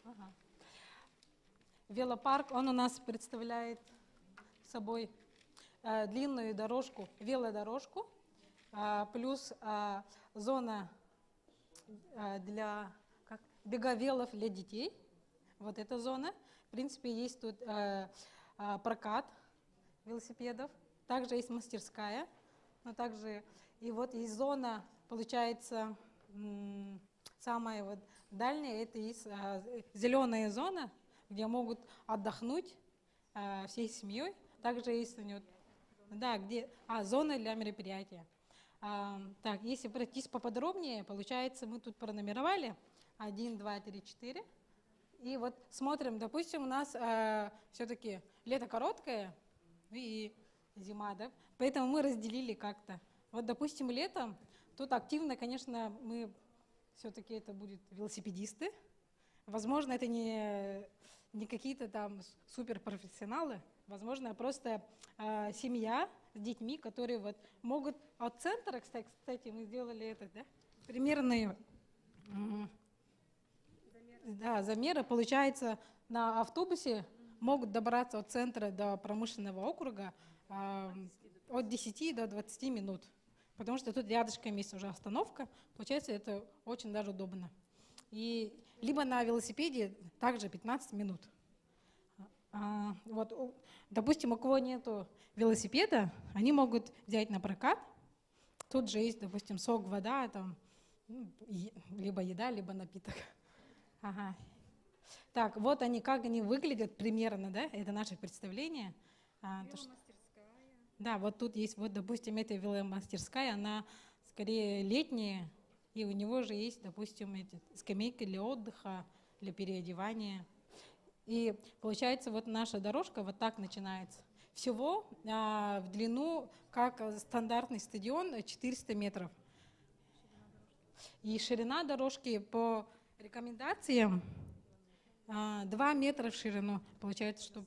Ага. Велопарк, он у нас представляет собой длинную дорожку, велодорожку, плюс зона для беговелов для детей. Вот эта зона. В принципе, есть тут прокат велосипедов. Также есть мастерская. Но также и вот есть зона, получается, самая вот дальняя, это есть зеленая зона, где могут отдохнуть всей семьей. Также есть да, где, зона для мероприятия. Так, если пройтись поподробнее, получается, мы тут пронумеровали 1, 2, 3, 4. И вот смотрим, допустим, у нас все-таки лето короткое и зима, да? Поэтому мы разделили как-то. Вот, допустим, летом тут активно, конечно, мы все-таки это будут велосипедисты. Возможно, это не какие-то там суперпрофессионалы. Возможно, просто семья с детьми, которые вот могут от центра, кстати, мы сделали это, да? Примерные замеры. Получается, на автобусе могут добраться от центра до промышленного округа от 10 до 20 минут. Потому что тут рядышком есть уже остановка. Получается, это очень даже удобно. И либо на велосипеде также 15 минут. Вот, допустим, у кого нету велосипеда, они могут взять на прокат. Тут же есть, допустим, сок, вода, там, либо еда, либо напиток. Ага. Так, вот они, как они выглядят примерно, да? Это наше представление. Да, вот тут есть, вот, допустим, эта веломастерская, она скорее летняя, и у него же есть, допустим, скамейки для отдыха, для переодевания. И получается, вот наша дорожка вот так начинается. Всего в длину, как стандартный стадион, 400 метров. И ширина дорожки по рекомендациям 2 метра в ширину. Получается, что...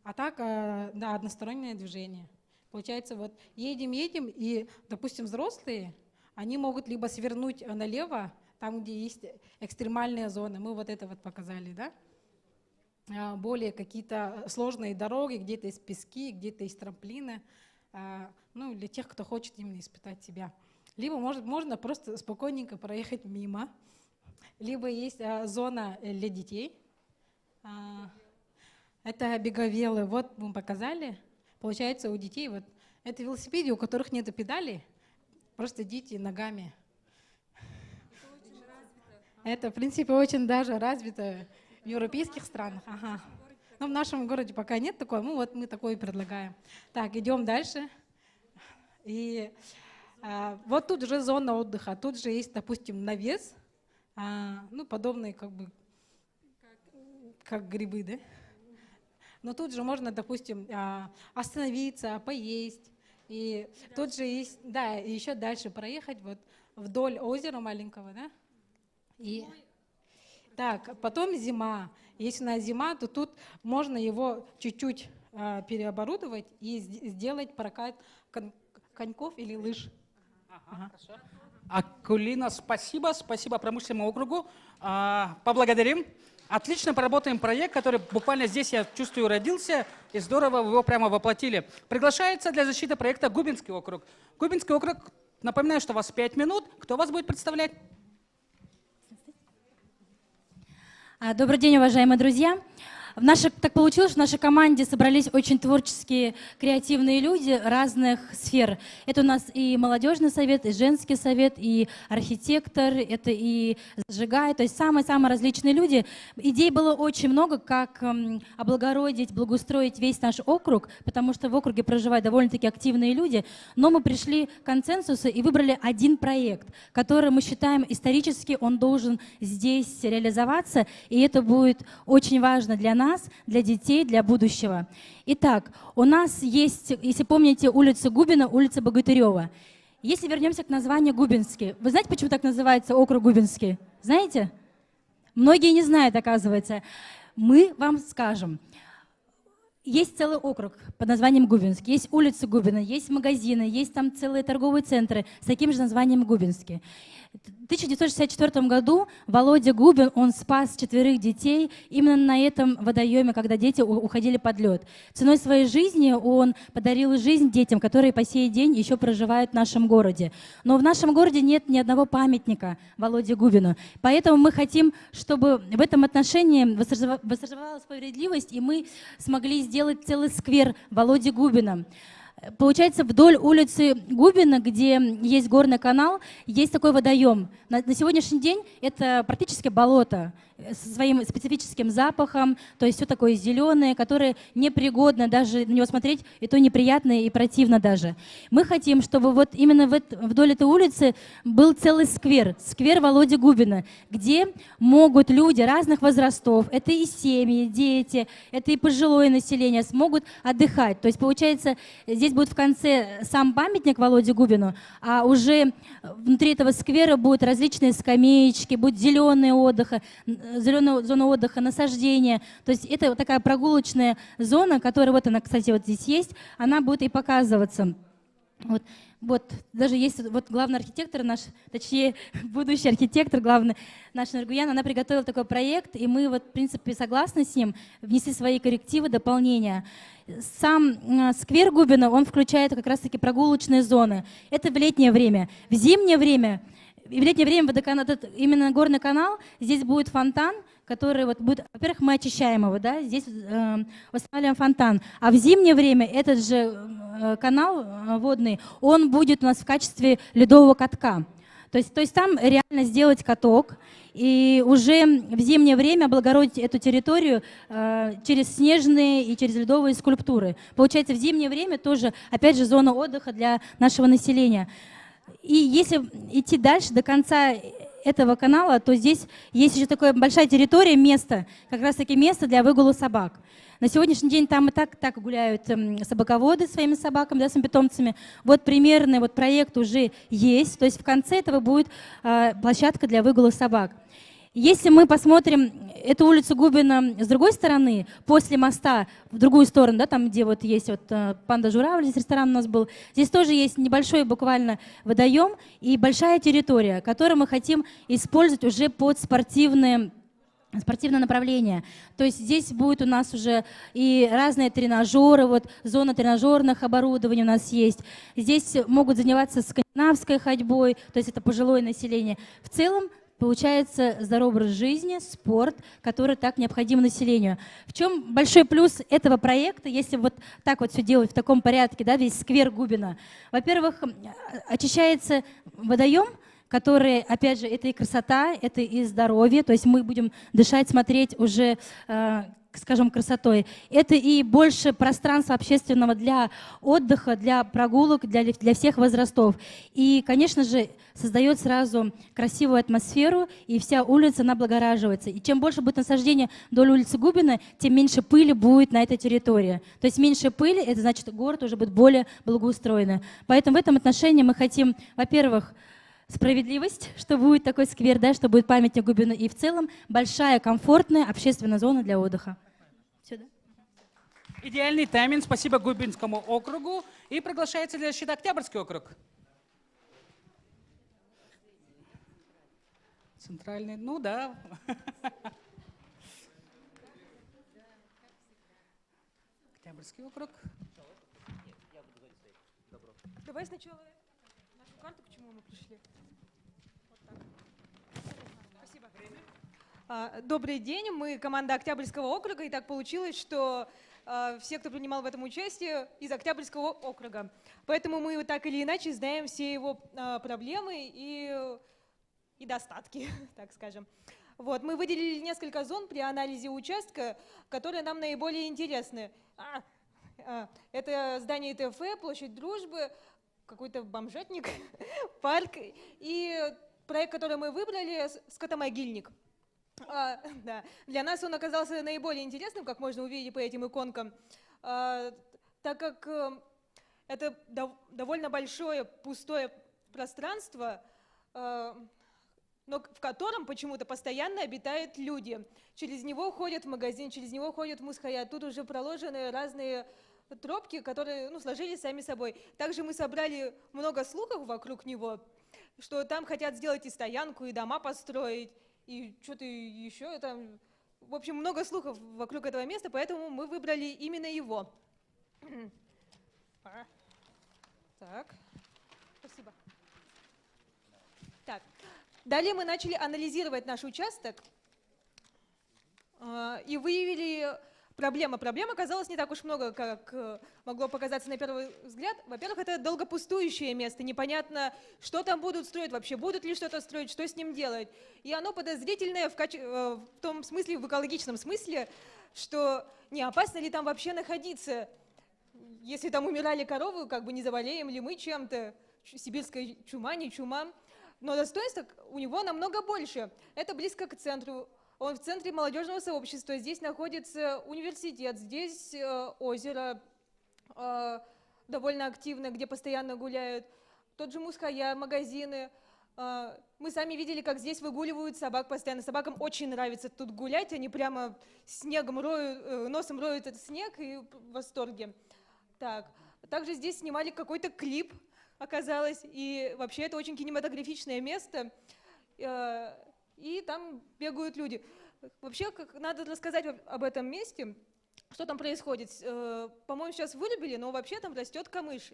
А так, да, одностороннее движение. Получается, вот едем, и, допустим, взрослые, они могут либо свернуть налево, там, где есть экстремальные зоны. Мы вот это вот показали, да? Более какие-то сложные дороги, где-то есть пески, где-то есть трамплины. Ну, для тех, кто хочет именно испытать себя. Либо можно просто спокойненько проехать мимо. Либо есть зона для детей. Это беговелы. Вот мы показали. Получается, у детей вот это велосипеды, у которых нет педалей, просто дети ногами. Это, в принципе, очень даже развито в европейских странах. Ага. Но в нашем городе пока нет такого, мы такое предлагаем. Так, идем дальше. И вот тут уже зона отдыха. Тут же есть, допустим, навес, ну, подобные как грибы, да? Но тут же можно, допустим, остановиться, поесть. И тут же есть, да, и еще дальше проехать вот вдоль озера маленького, да? И так, потом зима. Если на зима, то тут можно его чуть-чуть переоборудовать и сделать прокат коньков или лыж. Ага. Хорошо. Акулина, спасибо промышленному округу. Поблагодарим. Отлично поработаем проект, который буквально здесь, я чувствую, родился, и здорово его прямо воплотили. Приглашается для защиты проекта Губинский округ. Губинский округ, напоминаю, что у вас 5 минут. Кто вас будет представлять? Добрый день, уважаемые друзья. Так получилось, что в нашей команде собрались очень творческие, креативные люди разных сфер. Это у нас и молодежный совет, и женский совет, и архитектор, это и зажигай, то есть самые-самые различные люди. Идей было очень много, как облагородить, благоустроить весь наш округ, потому что в округе проживают довольно-таки активные люди, но мы пришли к консенсусу и выбрали один проект, который мы считаем исторически, он должен здесь реализоваться, и это будет очень важно для нас, для детей, для будущего. Итак, у нас есть, если помните, улица Губина, улица Богатырева. Если вернемся к названию Губинский, вы знаете, почему так называется округ Губинский? Знаете? Многие не знают, оказывается. Мы вам скажем. есть целый округ под названием Губинский, есть улица Губина, есть магазины, есть там целые торговые центры с таким же названием Губинский. В 1964 году Володя Губин, он спас 4 детей именно на этом водоеме, когда дети уходили под лед. Ценой своей жизни он подарил жизнь детям, которые по сей день еще проживают в нашем городе. Но в нашем городе нет ни одного памятника Володе Губину. Поэтому мы хотим, чтобы в этом отношении восторжествовала справедливость, и мы смогли сделать целый сквер Володи Губина. Получается, вдоль улицы Губина, где есть горный канал, есть такой водоем. На сегодняшний день это практически болото со своим специфическим запахом, то есть все такое зеленое, которое непригодно даже на него смотреть, и то неприятно и противно даже. Мы хотим, чтобы вот именно вдоль этой улицы был целый сквер, сквер Володи Губина, где могут люди разных возрастов, это и семьи, дети, это и пожилое население, смогут отдыхать. То есть, получается, здесь будет в конце сам памятник Володе Губину, а уже внутри этого сквера будут различные скамеечки, будет зеленая зона отдыха, насаждения. То есть это вот такая прогулочная зона, которая, вот она, кстати, вот здесь есть, она будет и показываться. Вот даже есть вот главный архитектор наш, точнее, будущий архитектор, главный наш Нургуян, она приготовила такой проект, и мы вот, в принципе, согласны с ним, внесли свои коррективы, дополнения. Сам сквер Губина, он включает как раз-таки прогулочные зоны. Это в летнее время. В зимнее время именно горный канал, здесь будет фонтан, который вот будет, во-первых, мы очищаем его, да, здесь устанавливаем фонтан, а в зимнее время этот же канал водный, он будет у нас в качестве ледового катка. То есть там реально сделать каток, и уже в зимнее время облагородить эту территорию через снежные и через ледовые скульптуры. Получается, в зимнее время тоже, опять же, зона отдыха для нашего населения. И если идти дальше, до конца этого канала, то здесь есть еще такая большая территория, место, как раз-таки место для выгула собак. На сегодняшний день там и так гуляют собаководы своими собаками, да, своими питомцами. Вот примерный вот проект уже есть, то есть в конце этого будет площадка для выгула собак. Если мы посмотрим эту улицу Губина с другой стороны, после моста, в другую сторону, да, там, где вот есть вот «Панда Журавль», здесь ресторан у нас был, здесь тоже есть небольшой буквально водоем и большая территория, которую мы хотим использовать уже под спортивное направление. То есть здесь будет у нас уже и разные тренажеры, вот зона тренажерных оборудований у нас есть. Здесь могут заниматься скандинавской ходьбой, то есть это пожилое население. В целом, получается здоровый образ жизни, спорт, который так необходим населению. В чем большой плюс этого проекта, если вот так вот все делать в таком порядке, да, весь сквер Губина? Во-первых, очищается водоем, который, опять же, это и красота, это и здоровье, то есть мы будем дышать, смотреть уже, скажем, красотой. Это и больше пространства общественного для отдыха, для прогулок, для всех возрастов. И, конечно же, создает сразу красивую атмосферу, и вся улица, она облагораживается. И чем больше будет насаждения вдоль улицы Губина, тем меньше пыли будет на этой территории. То есть меньше пыли, это значит, город уже будет более благоустроенный. Поэтому в этом отношении мы хотим, во-первых, справедливость, что будет такой сквер, да, что будет памятник Губину, и в целом большая, комфортная общественная зона для отдыха. Все, да? Идеальный тайминг. Спасибо Губинскому округу. И приглашается следующий Октябрьский округ. Центральный, ну да. Октябрьский округ. Давай сначала нашу карту, к чему мы пришли. Вот так. Спасибо. Добрый день, мы команда Октябрьского округа, и так получилось, что все, кто принимал в этом участие, из Октябрьского округа. Поэтому мы так или иначе знаем все его проблемы и достатки, так скажем. Вот, мы выделили несколько зон при анализе участка, которые нам наиболее интересны. Это здание ТФ, площадь Дружбы, какой-то бомжатник, парк и проект, который мы выбрали, скотомогильник. Да. Для нас он оказался наиболее интересным, как можно увидеть по этим иконкам, так как это довольно большое пустое пространство, но в котором почему-то постоянно обитают люди. Через него ходят в магазин, через него ходят в Мусхаят. Тут уже проложены разные тропки, которые сложились сами собой. Также мы собрали много слухов вокруг него, что там хотят сделать и стоянку, и дома построить, и что-то еще там. В общем, много слухов вокруг этого места, поэтому мы выбрали именно его. Так, спасибо. Так, далее мы начали анализировать наш участок и выявили проблему. Проблем оказалось не так уж много, как могло показаться на первый взгляд. Во-первых, это долгопустующее место, непонятно, что там будут строить, вообще будут ли что-то строить, что с ним делать. И оно подозрительное в том смысле, в экологичном смысле, что не опасно ли там вообще находиться, если там умирали коровы, как бы не заболеем ли мы чем-то, сибирская чума, не чума. Но достоинства у него намного больше. Это близко к центру. Он в центре молодежного сообщества. Здесь находится университет, здесь озеро довольно активное, где постоянно гуляют. Тот же Мусхая, магазины. Мы сами видели, как здесь выгуливают собак постоянно. Собакам очень нравится тут гулять. Они прямо снегом роют, носом роют этот снег и в восторге. Так. Также здесь снимали какой-то клип, оказалось. И вообще это очень кинематографичное место. И там бегают люди. Вообще, надо рассказать об этом месте, что там происходит. По-моему, сейчас вырубили, но вообще там растет камыш.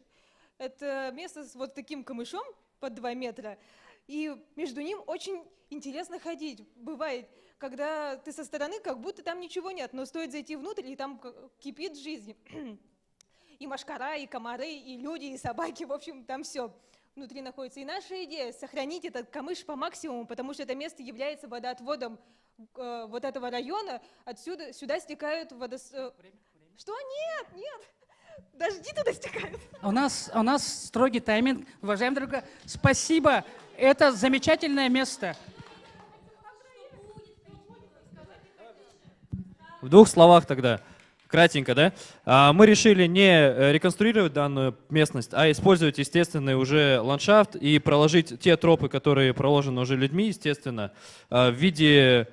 Это место с вот таким камышом под 2 метра, и между ним очень интересно ходить. Бывает, когда ты со стороны, как будто там ничего нет, но стоит зайти внутрь, и там кипит жизнь. И мошкара, и комары, и люди, и собаки, в общем, там все внутри находится. И наша идея — сохранить этот камыш по максимуму, потому что это место является водоотводом вот этого района. Отсюда сюда стекают Что? Нет! Дожди туда стекают. У нас строгий тайминг. Уважаемые друзья, спасибо. Это замечательное место. В 2 словах тогда. Кратенько, да? Мы решили не реконструировать данную местность, а использовать естественный уже ландшафт и проложить те тропы, которые проложены уже людьми, естественно, в виде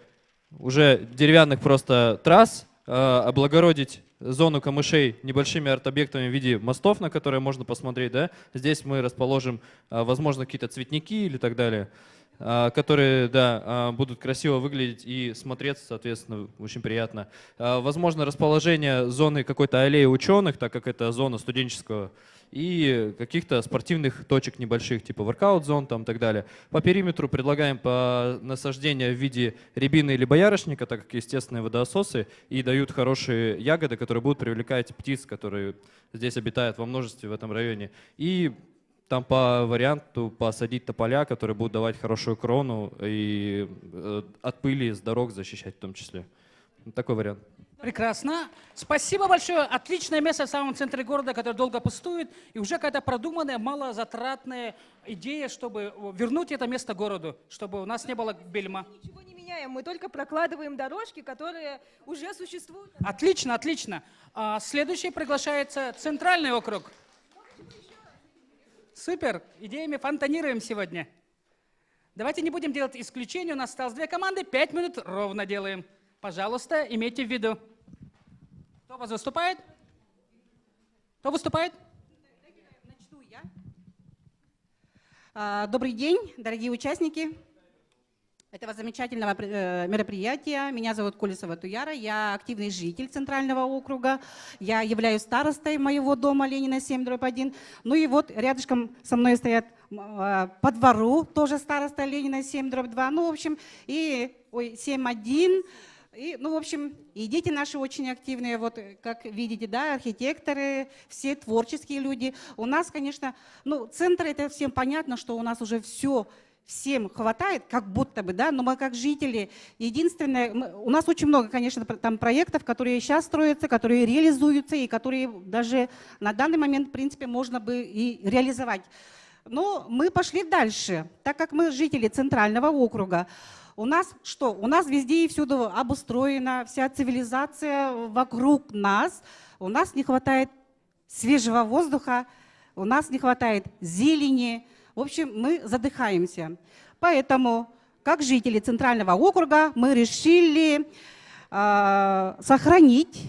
уже деревянных просто трасс, облагородить зону камышей небольшими арт-объектами в виде мостов, на которые можно посмотреть, да? Здесь мы расположим, возможно, какие-то цветники или так далее, которые, да, будут красиво выглядеть и смотреться, соответственно, очень приятно. Возможно, расположение зоны какой-то аллеи ученых, так как это зона студенческого, и каких-то спортивных точек небольших, типа воркаут-зон там и так далее. По периметру предлагаем по насаждения в виде рябины или боярышника, так как естественные водоососы, и дают хорошие ягоды, которые будут привлекать птиц, которые здесь обитают во множестве в этом районе. И там по варианту посадить тополя, которые будут давать хорошую крону и от пыли с дорог защищать в том числе. Такой вариант. Прекрасно. Спасибо большое. Отличное место в самом центре города, которое долго пустует. И уже какая-то продуманная, малозатратная идея, чтобы вернуть это место городу, чтобы у нас не было бельма. Ничего не меняем, мы только прокладываем дорожки, которые уже существуют. Отлично, отлично. Следующий приглашается Центральный округ. Супер. Идеями фонтанируем сегодня. Давайте не будем делать исключения. У нас осталось 2 команды. 5 минут ровно делаем. Пожалуйста, имейте в виду. Кто у вас выступает? Кто выступает? Начну я. Добрый день, дорогие участники этого замечательного мероприятия. Меня зовут Колесова Туяра, я активный житель Центрального округа. Я являюсь старостой моего дома Ленина 7/1. Ну и вот рядышком со мной стоят по двору тоже староста Ленина 7/2. Ну, в общем, и 7/1. И, ну, в общем, и дети наши очень активные, вот как видите, да, архитекторы, все творческие люди. У нас, конечно, ну, центр, это всем понятно, что у нас уже все всем хватает, как будто бы, да, но мы как жители, единственное, у нас очень много, конечно, там проектов, которые сейчас строятся, которые реализуются и которые даже на данный момент, в принципе, можно бы и реализовать. Но мы пошли дальше, так как мы жители Центрального округа. У нас что? У нас везде и всюду обустроена вся цивилизация вокруг нас. У нас не хватает свежего воздуха, у нас не хватает зелени. В общем, мы задыхаемся. Поэтому как жители Центрального округа, мы решили сохранить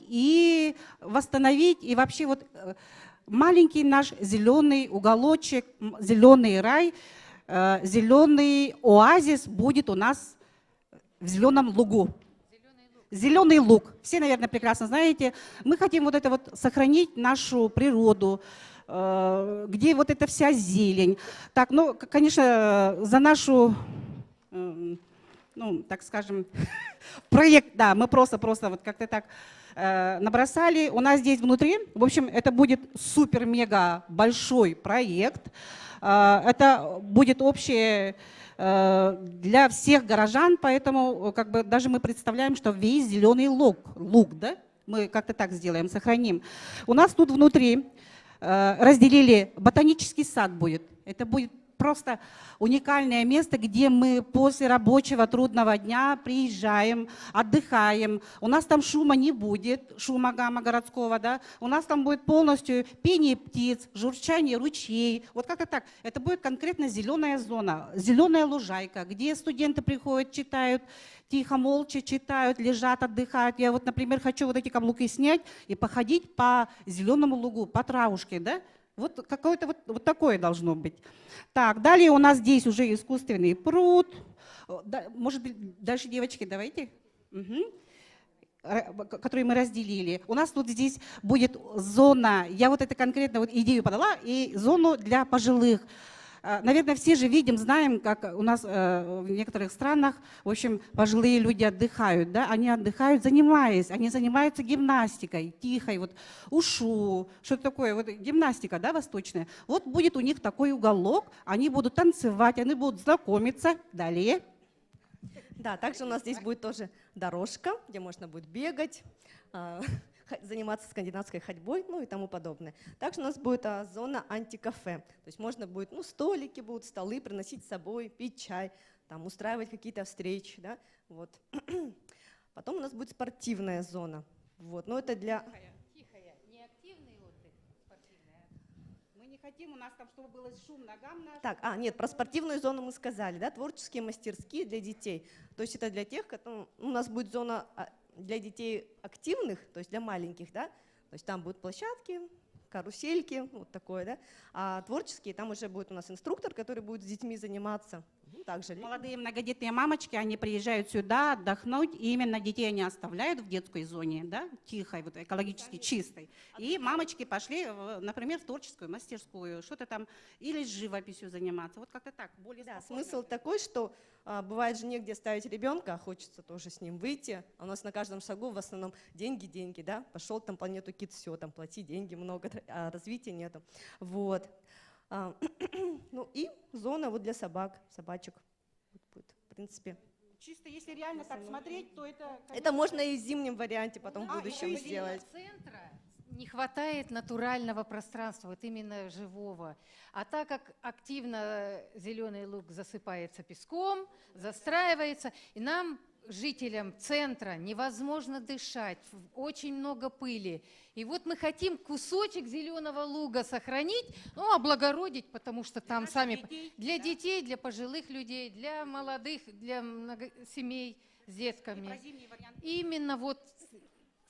и восстановить, и вообще вот маленький наш зеленый уголочек, зеленый рай, зеленый оазис будет у нас в Зеленом лугу. Зеленый луг. Все, наверное, прекрасно знаете. Мы хотим вот это вот сохранить нашу природу, где вот эта вся зелень. Так, ну, конечно, за нашу, ну, так скажем, проект, да, мы просто вот как-то так набросали. У нас здесь внутри, в общем, это будет супер-мега большой проект. Это будет общее для всех горожан, поэтому как бы даже мы представляем, что весь зеленый луг, да, мы как-то так сделаем, сохраним. У нас тут внутри разделили, ботанический сад будет. Это будет просто уникальное место, где мы после рабочего трудного дня приезжаем, отдыхаем. У нас там шума не будет, шума гамма городского, да. У нас там будет полностью пение птиц, журчание ручей. Вот как-то так. Это будет конкретно зеленая зона, зеленая лужайка, где студенты приходят, читают, тихо, молча читают, лежат, отдыхают. Я вот, например, хочу вот эти каблуки снять и походить по зеленому лугу, по травушке, да. Вот какое-то вот такое должно быть. Так, далее у нас здесь уже искусственный пруд. Может быть, дальше, девочки, давайте. Который мы разделили. У нас тут здесь будет зона, я вот это конкретно вот идею подала, и зону для пожилых. Наверное, все же видим, знаем, как у нас в некоторых странах, в общем, пожилые люди отдыхают, да, они отдыхают, занимаясь, они занимаются гимнастикой, тихой, вот ушу, что-то такое, вот гимнастика, да, восточная. Вот будет у них такой уголок, они будут танцевать, они будут знакомиться. Далее. Да, также у нас здесь будет тоже дорожка, где можно будет бегать, заниматься скандинавской ходьбой, ну и тому подобное. Также у нас будет зона антикафе, то есть можно будет, ну, столики будут, столы приносить с собой, пить чай, там, устраивать какие-то встречи, да, вот. Потом у нас будет спортивная зона, вот, но это для... Тихая, не активный отдых, спортивная. Мы не хотим, у нас там, чтобы было шумно, гамно. Так, нет, про спортивную зону мы сказали, да, творческие мастерские для детей, то есть это для тех, которые, у нас будет зона для детей активных, то есть для маленьких, да, то есть там будут площадки, карусельки, вот такое, да, а творческие, там уже будет у нас инструктор, который будет с детьми заниматься. Также молодые многодетные мамочки, они приезжают сюда отдохнуть, и именно детей они оставляют в детской зоне, да, тихой, вот, экологически чистой. И мамочки пошли, например, в творческую мастерскую, что-то там, или с живописью заниматься, вот как-то так, более да, спокойно. смысл такой, что бывает же негде ставить ребенка, хочется тоже с ним выйти, а у нас на каждом шагу в основном деньги, да, пошел там планету Кит, все, там плати деньги много, а развития нету, вот. Ну и зона вот для собак, собачек будет, в принципе. Чисто если реально так смотреть, то это... Конечно... Это можно и в зимнем варианте потом в будущем сделать. Центра не хватает натурального пространства, вот именно живого. А так как активно зеленый луг засыпается песком, застраивается, и нам, жителям центра, невозможно дышать, очень много пыли. И вот мы хотим кусочек зеленого луга сохранить, ну, облагородить, потому что там сами... Для детей, для пожилых людей, для молодых, для семей с детками. Именно вот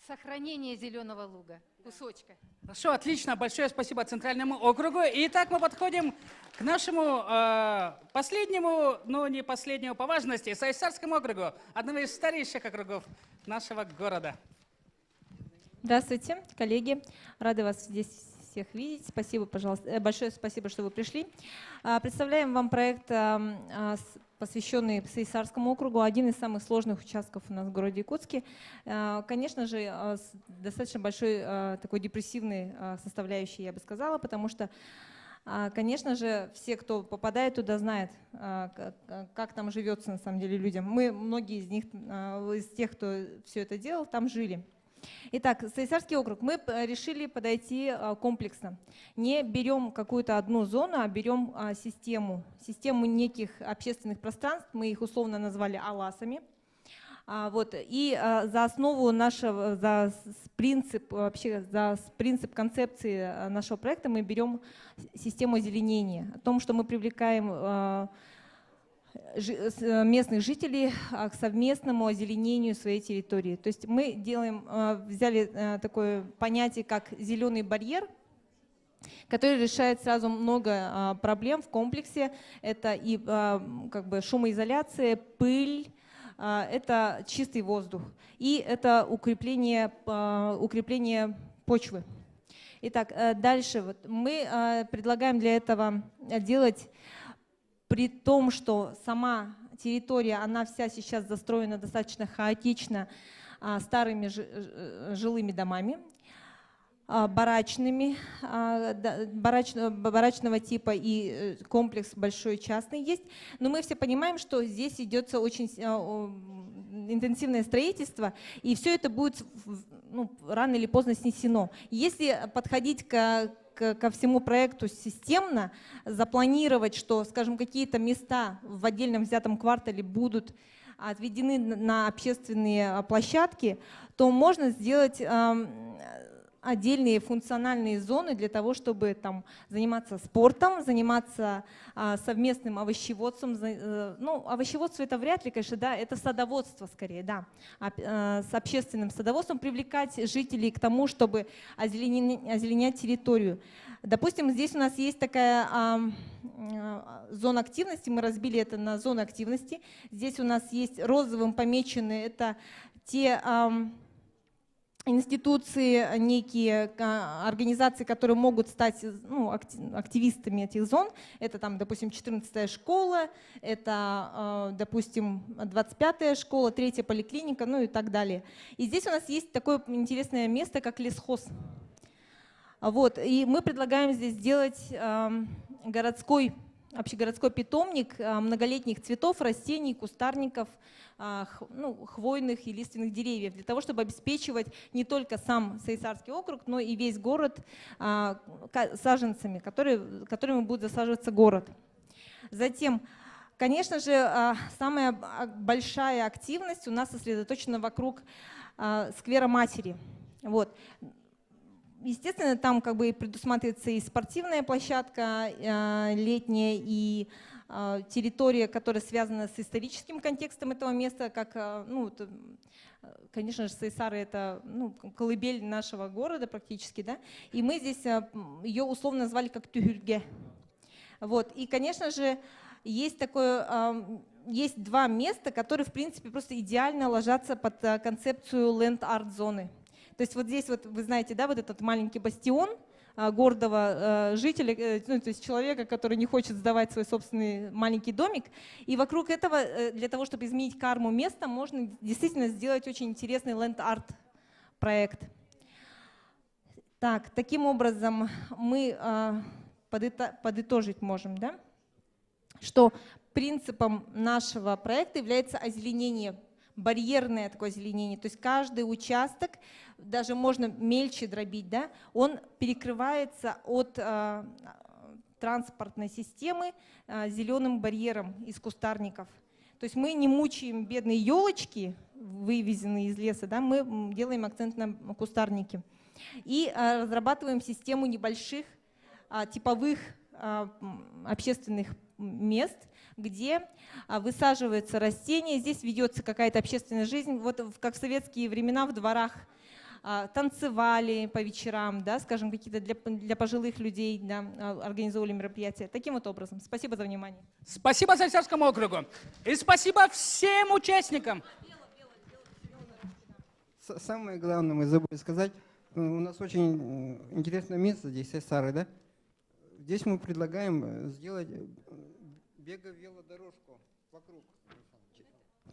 сохранение зеленого луга, кусочка. Хорошо, отлично, большое спасибо Центральному округу. Итак, мы подходим к нашему последнему, но не последнему по важности, Сайсарскому округу, одному из старейших округов нашего города. Здравствуйте, коллеги. Рады вас здесь всех видеть. Спасибо, пожалуйста, большое спасибо, что вы пришли. Представляем вам проект, посвященный Сайсарскому округу, один из самых сложных участков у нас в городе Якутске. Конечно же, с достаточно большой такой депрессивной составляющей, я бы сказала, потому что, конечно же, все, кто попадает туда, знают, как там живется на самом деле людям. Мы, многие из них, из тех, кто все это делал, там жили. Итак, Сайсарский округ. Мы решили подойти комплексно. Не берем какую-то одну зону, а берем систему неких общественных пространств. Мы их условно назвали аласами. Вот. И за основу нашего, за принцип концепции нашего проекта мы берем систему озеленения. О том, что мы привлекаем местных жителей к совместному озеленению своей территории. То есть мы взяли такое понятие, как зеленый барьер, который решает сразу много проблем в комплексе. Это и как бы шумоизоляция, пыль, это чистый воздух и это укрепление почвы. Итак, дальше мы предлагаем для этого делать, при том, что сама территория, она вся сейчас застроена достаточно хаотично старыми жилыми домами, барачными, барачного типа, и комплекс большой частный есть. Но мы все понимаем, что здесь идет очень интенсивное строительство, и все это будет рано или поздно снесено. Если подходить ко всему проекту системно, запланировать, что, скажем, какие-то места в отдельном взятом квартале будут отведены на общественные площадки, то можно сделать отдельные функциональные зоны для того, чтобы там заниматься спортом, заниматься совместным овощеводством. Ну, овощеводство это вряд ли, конечно, да, это садоводство скорее, да. С общественным садоводством привлекать жителей к тому, чтобы озеленять территорию. Допустим, здесь у нас есть такая зона активности, мы разбили это на зоны активности. Здесь у нас есть розовым помечены, это те институции, некие организации, которые могут стать активистами этих зон. Это, там, допустим, 14-я школа, это, допустим, 25-я школа, 3-я поликлиника, ну и так далее. И здесь у нас есть такое интересное место, как лесхоз. Вот, и мы предлагаем здесь сделать общегородской питомник многолетних цветов, растений, кустарников, хвойных и лиственных деревьев, для того, чтобы обеспечивать не только сам Сайсарский округ, но и весь город саженцами, которыми будет засаживаться город. Затем, конечно же, самая большая активность у нас сосредоточена вокруг сквера Матери. Вот. Естественно, там как бы предусматривается и спортивная площадка летняя, и территория, которая связана с историческим контекстом этого места, как, конечно же, Сайсары — это колыбель нашего города практически, да, и мы здесь ее условно назвали как Тюгюльге. Вот. И, конечно же, есть два места, которые, в принципе, просто идеально ложатся под концепцию ленд-арт-зоны. То есть вот здесь, вот, вы знаете, да, вот этот маленький бастион гордого жителя, то есть человека, который не хочет сдавать свой собственный маленький домик. И вокруг этого, для того, чтобы изменить карму места, можно действительно сделать очень интересный ленд-арт проект. Так, таким образом мы подытожить можем, да, что принципом нашего проекта является озеленение, барьерное такое озеленение, то есть каждый участок, даже можно мельче дробить, да, он перекрывается от транспортной системы зеленым барьером из кустарников. То есть мы не мучаем бедные елочки, вывезенные из леса, да, мы делаем акцент на кустарники. И разрабатываем систему небольших типовых общественных мест, где высаживаются растения, здесь ведется какая-то общественная жизнь. Вот как в советские времена в дворах танцевали по вечерам, да, скажем, какие-то для пожилых людей, да, организовывали мероприятия. Таким вот образом. Спасибо за внимание. Спасибо Сайсарскому округу. И спасибо всем участникам. Самое главное, мы забыли сказать, у нас очень интересное место здесь, Сайсары, да? Здесь мы предлагаем сделать беговелодорожку вокруг.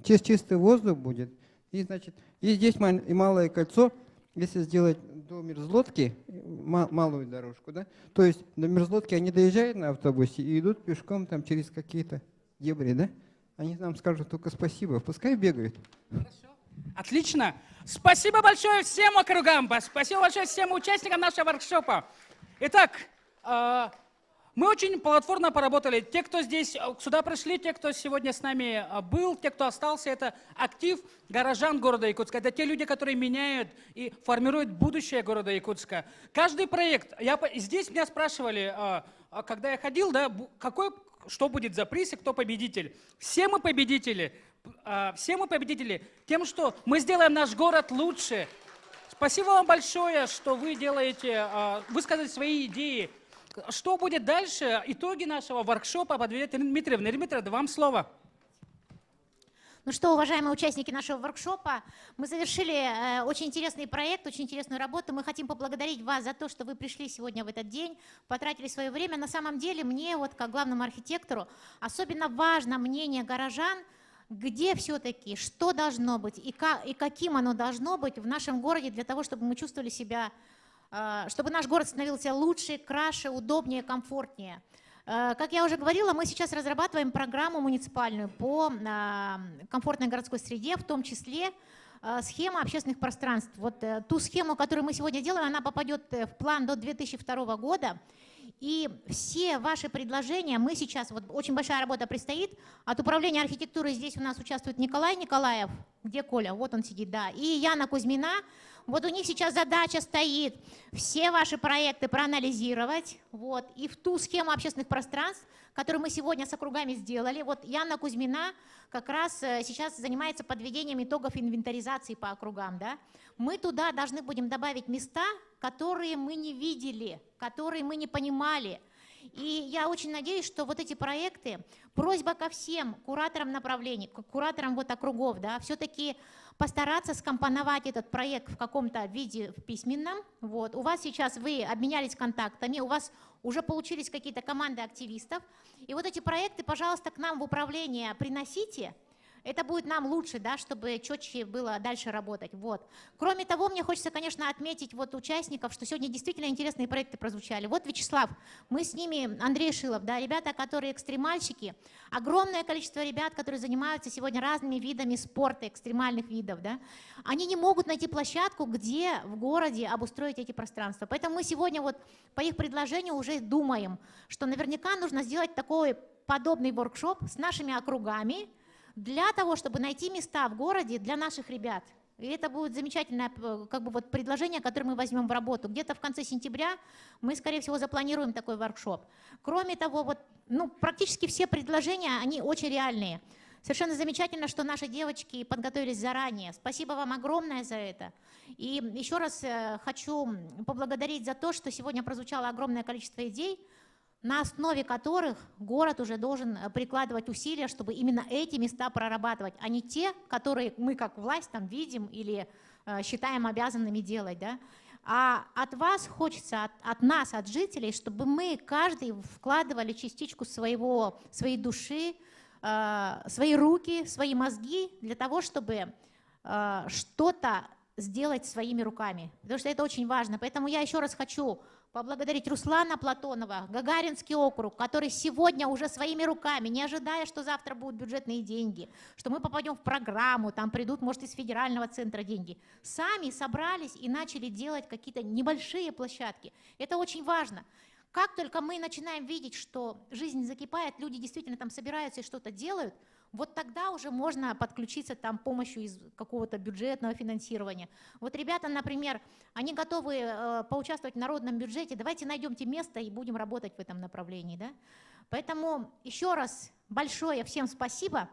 Чистый воздух будет. И, значит, и здесь и малое кольцо, если сделать до Мерзлотки, малую дорожку, да, то есть до Мерзлотки они доезжают на автобусе и идут пешком там через какие-то дебри, да? Они нам скажут только спасибо, пускай бегают. Хорошо. Отлично. Спасибо большое всем округам, спасибо большое всем участникам нашего воркшопа. Итак, мы очень плодотворно поработали. Те, кто здесь сюда пришли, те, кто сегодня с нами был, те, кто остался, это актив горожан города Якутска. Это те люди, которые меняют и формируют будущее города Якутска. Каждый проект, здесь меня спрашивали, когда я ходил, да, какой что будет за приз и кто победитель. Все мы победители тем, что мы сделаем наш город лучше. Спасибо вам большое, что вы делаете, высказали свои идеи. Что будет дальше? Итоги нашего воркшопа подведет Ирина Дмитриевна. Ирина Дмитриевна, вам слово. Ну что, уважаемые участники нашего воркшопа, мы завершили очень интересный проект, очень интересную работу. Мы хотим поблагодарить вас за то, что вы пришли сегодня в этот день, потратили свое время. На самом деле мне, вот как главному архитектору, особенно важно мнение горожан, где все-таки, что должно быть и каким оно должно быть в нашем городе для того, чтобы мы чувствовали себя, чтобы наш город становился лучше, краше, удобнее, комфортнее. Как я уже говорила, мы сейчас разрабатываем программу муниципальную по комфортной городской среде, в том числе схема общественных пространств. Вот ту схему, которую мы сегодня делаем, она попадет в план до 2002 года. И все ваши предложения, мы сейчас, вот очень большая работа предстоит, от управления архитектурой здесь у нас участвует Николай Николаев, где Коля, вот он сидит, да, и Яна Кузьмина. Вот у них сейчас задача стоит все ваши проекты проанализировать, вот, и в ту схему общественных пространств, которую мы сегодня с округами сделали, вот Яна Кузьмина как раз сейчас занимается подведением итогов инвентаризации по округам, да. Мы туда должны будем добавить места, которые мы не видели, которые мы не понимали. И я очень надеюсь, что вот эти проекты, просьба ко всем кураторам направлений, кураторам вот округов, да, все-таки постараться скомпоновать этот проект в каком-то виде в письменном. Вот. У вас сейчас вы обменялись контактами, у вас уже получились какие-то команды активистов. И вот эти проекты, пожалуйста, к нам в управление приносите. Это будет нам лучше, да, чтобы четче было дальше работать. Вот. Кроме того, мне хочется, конечно, отметить вот участников, что сегодня действительно интересные проекты прозвучали. Вот Вячеслав, мы с ними, Андрей Шилов, да, ребята, которые экстремальщики, огромное количество ребят, которые занимаются сегодня разными видами спорта, экстремальных видов, да, они не могут найти площадку, где в городе обустроить эти пространства. Поэтому мы сегодня вот по их предложению уже думаем, что наверняка нужно сделать такой подобный воркшоп с нашими округами, для того, чтобы найти места в городе для наших ребят. И это будет замечательное как бы, вот, предложение, которое мы возьмем в работу. Где-то в конце сентября мы, скорее всего, запланируем такой воркшоп. Кроме того, вот, ну, практически все предложения, они очень реальные. Совершенно замечательно, что наши девочки подготовились заранее. Спасибо вам огромное за это. И еще раз хочу поблагодарить за то, что сегодня прозвучало огромное количество идей, на основе которых город уже должен прикладывать усилия, чтобы именно эти места прорабатывать, а не те, которые мы как власть там видим или считаем обязанными делать. Да? А от вас хочется, от нас, от жителей, чтобы мы каждый вкладывали частичку своей души, свои руки, свои мозги для того, чтобы что-то сделать своими руками. Потому что это очень важно. Поэтому я еще раз хочу поблагодарить Руслана Платонова, Гагаринский округ, который сегодня уже своими руками, не ожидая, что завтра будут бюджетные деньги, что мы попадем в программу, там придут, может, из федерального центра деньги, сами собрались и начали делать какие-то небольшие площадки. Это очень важно. Как только мы начинаем видеть, что жизнь закипает, люди действительно там собираются и что-то делают, вот тогда уже можно подключиться там помощью из какого-то бюджетного финансирования. Вот ребята, например, они готовы поучаствовать в народном бюджете, давайте найдемте место и будем работать в этом направлении. Да? Поэтому еще раз большое всем спасибо.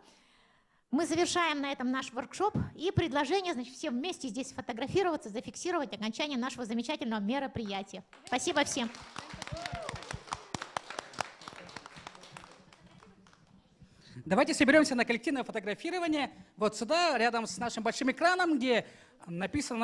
Мы завершаем на этом наш воркшоп и предложение, значит, всем вместе здесь сфотографироваться, зафиксировать окончание нашего замечательного мероприятия. Спасибо всем. Давайте соберемся на коллективное фотографирование вот сюда, рядом с нашим большим экраном, где написано